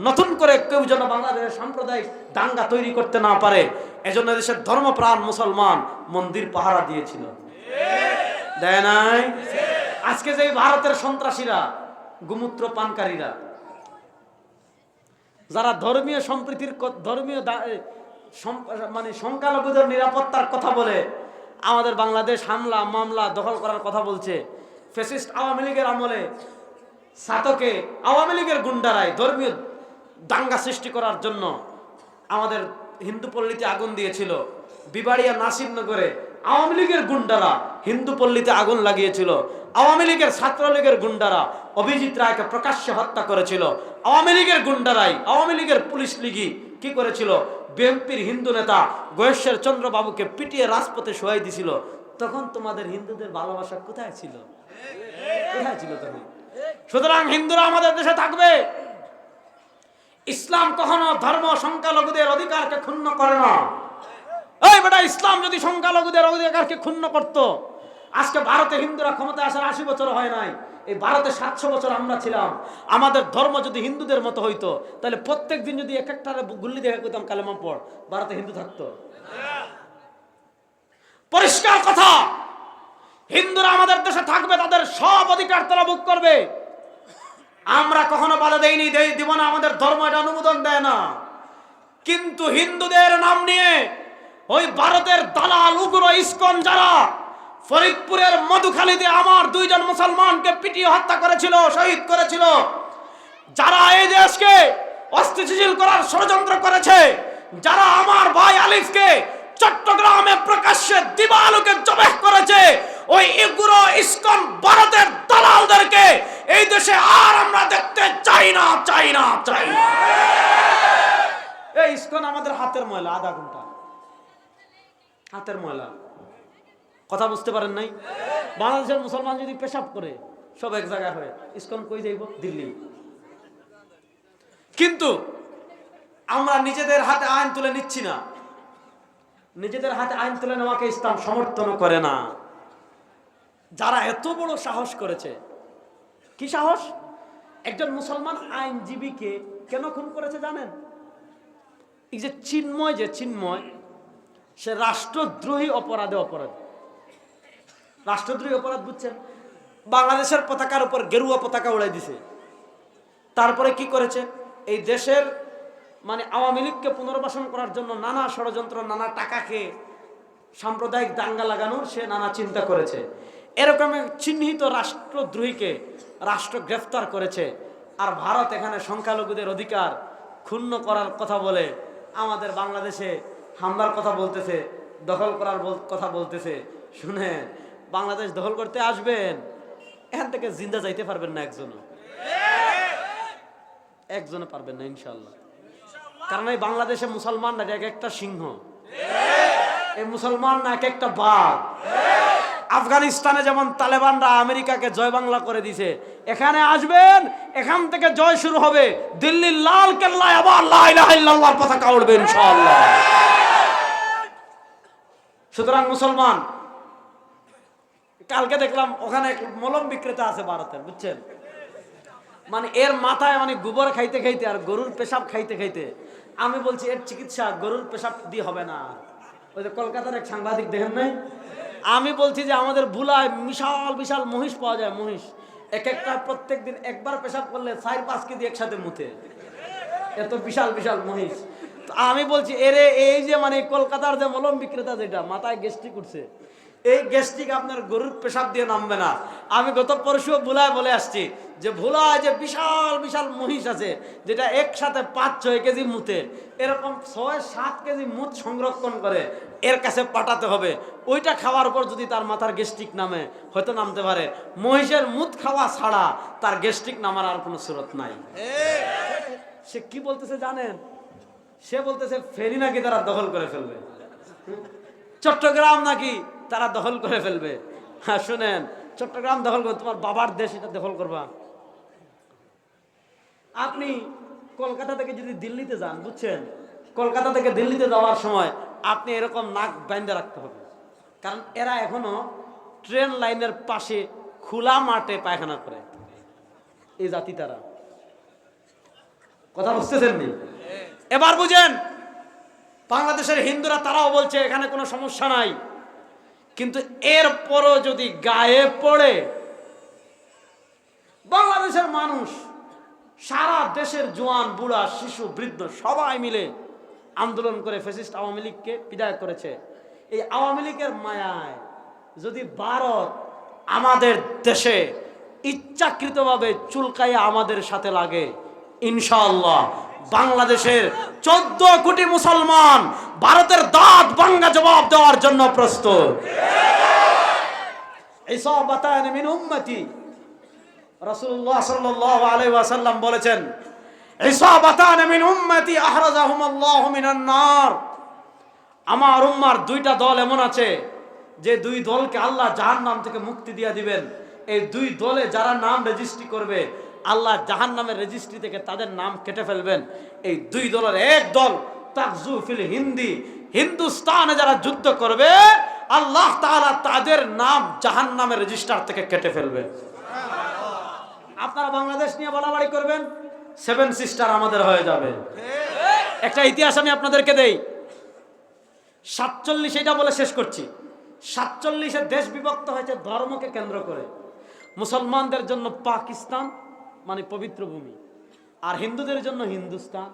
নতুন করে কেউ যেন বাংলাদেশের সাম্প্রদায়িক দাঙ্গা তৈরি করতে না পারে, এজন্য দেশের ধর্মপ্রাণ মুসলমান মন্দির পাহারা দিয়েছিল, দেয় নাই? আজকে যে ভারতের সন্ত্রাসীরা, গোমূত্র পানকারীরা, যারা ধর্মীয় সম্প্রীতির ধর্মীয় মানে সংখ্যালঘুদের নিরাপত্তার কথা বলে আমাদের বাংলাদেশ হামলা মামলা দখল করার কথা বলছে, ফ্যাসিস্ট আওয়ামী লীগের আমলে সাতকে আওয়ামী লীগের গুন্ডারাই ধর্মীয় দাঙ্গা সৃষ্টি করার জন্য আমাদের হিন্দু পল্লীতে আগুন দিয়েছিল। বিবাড়িয়া নাসিরনগরে আওয়ামী লীগের গুন্ডারা হিন্দু পল্লীতে আগুন লাগিয়েছিল। আওয়ামী লীগের ছাত্রলীগের গুন্ডারা অভিজিৎ রায়কে প্রকাশ্যে হত্যা করেছিল। আওয়ামী লীগের গুন্ডারাই, আওয়ামী লীগের পুলিশ লীগই কি করেছিল? বিএনপির হিন্দু নেতা গয়েশ্বর চন্দ্র বাবুকে পিটিয়ে রাজপথে শোয়াই দিছিল। তখন তোমাদের হিন্দুদের ভালোবাসা কোথায় ছিল? কোথায় ছিল তখন? সুতরাং হিন্দুরা আমাদের দেশে থাকবে। ইসলাম কখনো ধর্ম সংখ্যালঘুদের অধিকারকে ক্ষুণ্ণ করে না। এই বেটা, ইসলাম যদি সংখ্যালঘুদের অধিকারকে ক্ষুণ্ণ করত, আজকে ভারতে হিন্দুরা ক্ষমতায় আসার 80 বছর হয় নাই, এই ভারতে 700 বছর আমরা ছিলাম। আমাদের ধর্ম যদি হিন্দুদের মতো হইতো, তাহলে প্রত্যেক দিন যদি এক একটা গুল্লি দেখা করতাম কালেমা পড়, ভারতে হিন্দু থাকতো? পরিষ্কার কথা, হিন্দুরা আমাদের দেশে থাকবে, তাদের সব অধিকার তারা ভোগ করবে। আমরা কখনো বাধা দেইনি, দিব না, আমাদের ধর্ম এটা অনুমোদন দেয় না। কিন্তু হিন্দুদের নাম নিয়ে ওই ভারতের দালাল উগ্র ইসকন যারা ফরিদপুরের মধুখালীতে আমার 2 জন মুসলমানকে পিটিয়ে হত্যা করেছিল, শহীদ করেছিল, যারা এই দেশকে অস্থিতিশীল করার ষড়যন্ত্র করেছে, যারা আমার ভাই আলিফকে চট্টগ্রামে প্রকাশ্যে দিবালোকে জবাহ করেছে, ওই উগ্র ইসকন ভারতের দালালদেরকে এই দেশে আর আমরা দেখতে চাই না, চাই না, চাই না। এই ইসকন আমাদের হাতের ময়লা, আধা ঘন্টা হাতের ময়লা। কথা বুঝতে পারেন নাই? বাংলাদেশের মুসলমান যদি পেশাব করে সব এক জায়গায় হয়, ইসকন কই যাইব? দিল্লি। কিন্তু আমরা নিজেদের হাতে আইন তুলে নিচ্ছি না। নিজেদের হাতে আইন তুলে নেওয়াকে ইসলাম সমর্থন করে না। যারা এত বড় সাহস করেছে, কি সাহস? একজন মুসলমান আইনজীবীকে কেন খুন করেছে জানেন? এই যে চিন্ময়, সে রাষ্ট্রদ্রোহী অপরাধে অপরাধ। রাষ্ট্রদ্রোহী অপরাধ বুঝছেন? বাংলাদেশের পতাকার উপর গেরুয়া পতাকা উড়াই দিছে। তারপরে কি করেছে? এই দেশের মানে আওয়ামী লীগকে পুনর্বাসন করার জন্য নানা ষড়যন্ত্র, নানা টাকা খেয়ে সাম্প্রদায়িক দাঙ্গা লাগানোর সে নানা চিন্তা করেছে। এরকম চিহ্নিত রাষ্ট্রদ্রোহীকে রাষ্ট্র গ্রেফতার করেছে। আর ভারত এখানে সংখ্যালঘুদের অধিকার ক্ষুণ্ণ করার কথা বলে আমাদের বাংলাদেশে হামলার কথা বলতেছে, দখল করার কথা বলতেছে। শুনে, বাংলাদেশ দখল করতে আসবেন, এখান থেকে জিন্দা যাইতে পারবেন না, একজনও পারবেন না ইনশাল্লাহ। কারণ এই বাংলাদেশে মুসলমান না এক একটা সিংহ, এই মুসলমান না এক একটা বাঘ। আফগানিস্তানে যেমন তালেবানরা আমেরিকাকে জয় বাংলা করে দিছে, এখানে আসবেন, এখান থেকে জয় শুরু হবে। দিল্লির লাল কেল্লায় আবার লা ইলাহা ইল্লাল্লাহর পতাকা উড়বে ইনশাআল্লাহ। সুতরাং মুসলমান, কালকে দেখলাম ওখানে এক মলম বিক্রেতা আছে ভারতের, বুঝছেন? মানে এর মাথায় মানে গোবর খাইতে খাইতে আর গরুর পেশাব খাইতে খাইতে, আমি বলছি এর চিকিৎসা গরুর পেশাব দিয়ে হবে না। ওই যে কলকাতার এক সাংবাদিক দেখেন নাই? আমি বলছি যে আমাদের বুলায় বিশাল বিশাল মহিষ পাওয়া যায়, মহিষ এক একটা প্রত্যেক দিন একবার পেশাব করলে 4-5 কেজি একসাথে মুতে। এত বিশাল বিশাল মহিষ। তো আমি বলছি এরে এই যে মানে কলকাতার যে মলম বিক্রেতা যেটা মাথায় গ্যাস্ট্রিক উঠছে, এই গ্যাস্ট্রিক আপনার গরুর পেশাব দিয়ে নামবে না। আমি গত পরশু ভুলায় বলে আসছি যে ভুলায় যে বিশাল বিশাল মহিষ আছে যেটা একসাথে 5-6 কেজি মুতে, এরকম 6-7 কেজি মুত সংরক্ষণ করে এর কাছে পাঠাতে হবে। ওইটা খাওয়ার পর যদি তার মাথার গ্যাস্ট্রিক নামে হয়তো নামতে পারে, মহিষের মুত খাওয়া ছাড়া তার গ্যাস্ট্রিক নামার আর কোনো সুরত নাই। সে কি বলতেছে জানেন? সে বলতেছে ফেরি নাকি তারা দখল করে ফেলবে, চট্টগ্রাম নাকি তারা দখল করে ফেলবে। হ্যাঁ শুনেন, চট্টগ্রাম দখল করবে, তোমার বাবার দেশ এটা দখল করবা। আপনি কলকাতা থেকে যদি দিল্লিতে যান, বুঝছেন, কলকাতা থেকে দিল্লিতে যাওয়ার সময় আপনি এরকম নাক বাইন্ধে রাখতে হবে, কারণ এরা এখনো ট্রেন লাইনের পাশে খোলা মাঠে পায়খানা করে, এই জাতি তারা। কথা বুঝতেছেন নি? এবার বুঝেন, বাংলাদেশের হিন্দুরা তারাও বলছে এখানে কোনো সমস্যা নাই, কিন্তু এরপরও যদি গায়ে পড়ে বাংলাদেশের মানুষ, সারা দেশের জোয়ান বুড়া শিশু বৃদ্ধ সবাই মিলে আন্দোলন করে ফ্যাসিস্ট আওয়ামী লীগকে বিদায় করেছে। এই আওয়ামী লীগের মায়ায় যদি ভারত আমাদের দেশে ইচ্ছাকৃতভাবে চুলকাইয়া আমাদের সাথে লাগে, ইনশাআল্লাহ বাংলাদেশের 14 কোটি মুসলমান ভারতের দাঁত ভাঙ্গা জবাব দেওয়ার জন্য প্রস্তুত। ইসাবাতান মিন উম্মতি, রাসূলুল্লাহ সাল্লাল্লাহু আলাইহি ওয়াসাল্লাম বলেছেন, ইসাবাতান মিন উম্মতি আহরাজাহুমুল্লাহু মিনান নার। আমার উম্মার 2টা দল এমন আছে যে 2 দলকে আল্লাহ জাহান্নাম থেকে মুক্তি দিয়ে দিবেন। এই 2 দলে যারা নাম রেজিস্ট্রি করবে, আল্লাহ জাহান্নামের রেজিস্ট্রি থেকে তাদের নাম কেটে ফেলবেন। এই 2 দলের এক দল তাকজু ফিল হিন্দি, হিন্দুস্তানে যারা যুদ্ধ করবে আল্লাহ তাআলা তাদের নাম জাহান্নামের রেজিস্টার থেকে কেটে ফেলবে। আপনারা বাংলাদেশ নিয়ে বলাবলি করবেন, 7 সিস্টার আমাদের হয়ে যাবে। একটা ইতিহাস আমি আপনাদেরকে দেই। 47, এটা বলে শেষ করছি। 47-এ দেশ বিভক্ত হয়েছে ধর্মকে কেন্দ্র করে। মুসলমানদের জন্য পাকিস্তান মানে পবিত্র ভূমি, আর হিন্দুদের জন্য হিন্দুস্তান।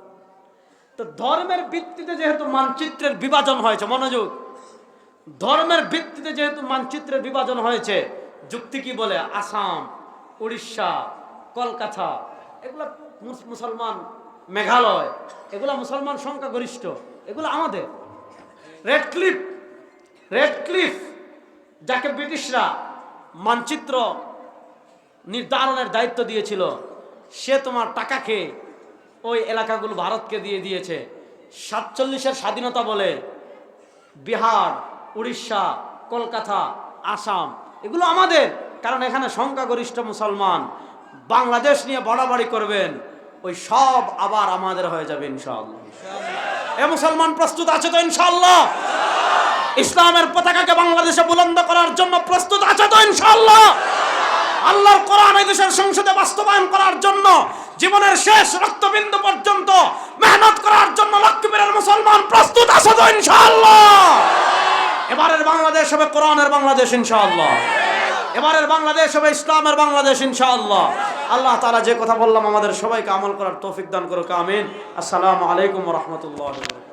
তো ধর্মের ভিত্তিতে যেহেতু মানচিত্রের বিভাজন হয়েছে, মনোযোগ, ধর্মের ভিত্তিতে যেহেতু মানচিত্রের বিভাজন হয়েছে, যুক্তি কি বলে? আসাম, উড়িষ্যা, কলকাতা এগুলা মুসলমান, মেঘালয় এগুলা মুসলমান সংখ্যাগরিষ্ঠ, এগুলো আমাদের। রেড ক্লিফ যাকে ব্রিটিশরা মানচিত্র নির্ধারণের দায়িত্ব দিয়েছিল, সে তোমার টাকা খেয়ে ওই এলাকাগুলো ভারতকে দিয়ে দিয়েছে। 47-এর স্বাধীনতা বলে বিহার, উড়িষ্যা, কলকাতা, আসাম এগুলো আমাদের, কারণ এখানে সংখ্যাগরিষ্ঠ মুসলমান। বাংলাদেশ নিয়ে বাড়াবাড়ি করবেন, ওই সব আবার আমাদের হয়ে যাবে ইনশাআল্লাহ। এ মুসলমান প্রস্তুত আছে তো ইনশাআল্লাহ? ইসলামের পতাকাকে বাংলাদেশে বুলন্দ করার জন্য প্রস্তুত আছে তো ইনশাআল্লাহ? আল্লাহর কোরআন এই দেশের সংসদে বাস্তবায়ন করার জন্য জীবনের শেষ রক্তবিন্দু পর্যন্ত মেহনত করার জন্য লক্ষ্মীপুরের মুসলমান প্রস্তুত আছে তো ইনশাআল্লাহ? এবারের বাংলাদেশ হবে কোরআনের বাংলাদেশ ইনশাআল্লাহ। এবারের বাংলাদেশ হবে ইসলামের বাংলাদেশ ইনশাআল্লাহ। আল্লাহ তাআলা যে কথা বললাম আমাদের সবাইকে আমল করার তৌফিক দান করুক, আমিন। আসসালামু আলাইকুম ওয়া রাহমাতুল্লাহি ওয়া বারাকাতুহু।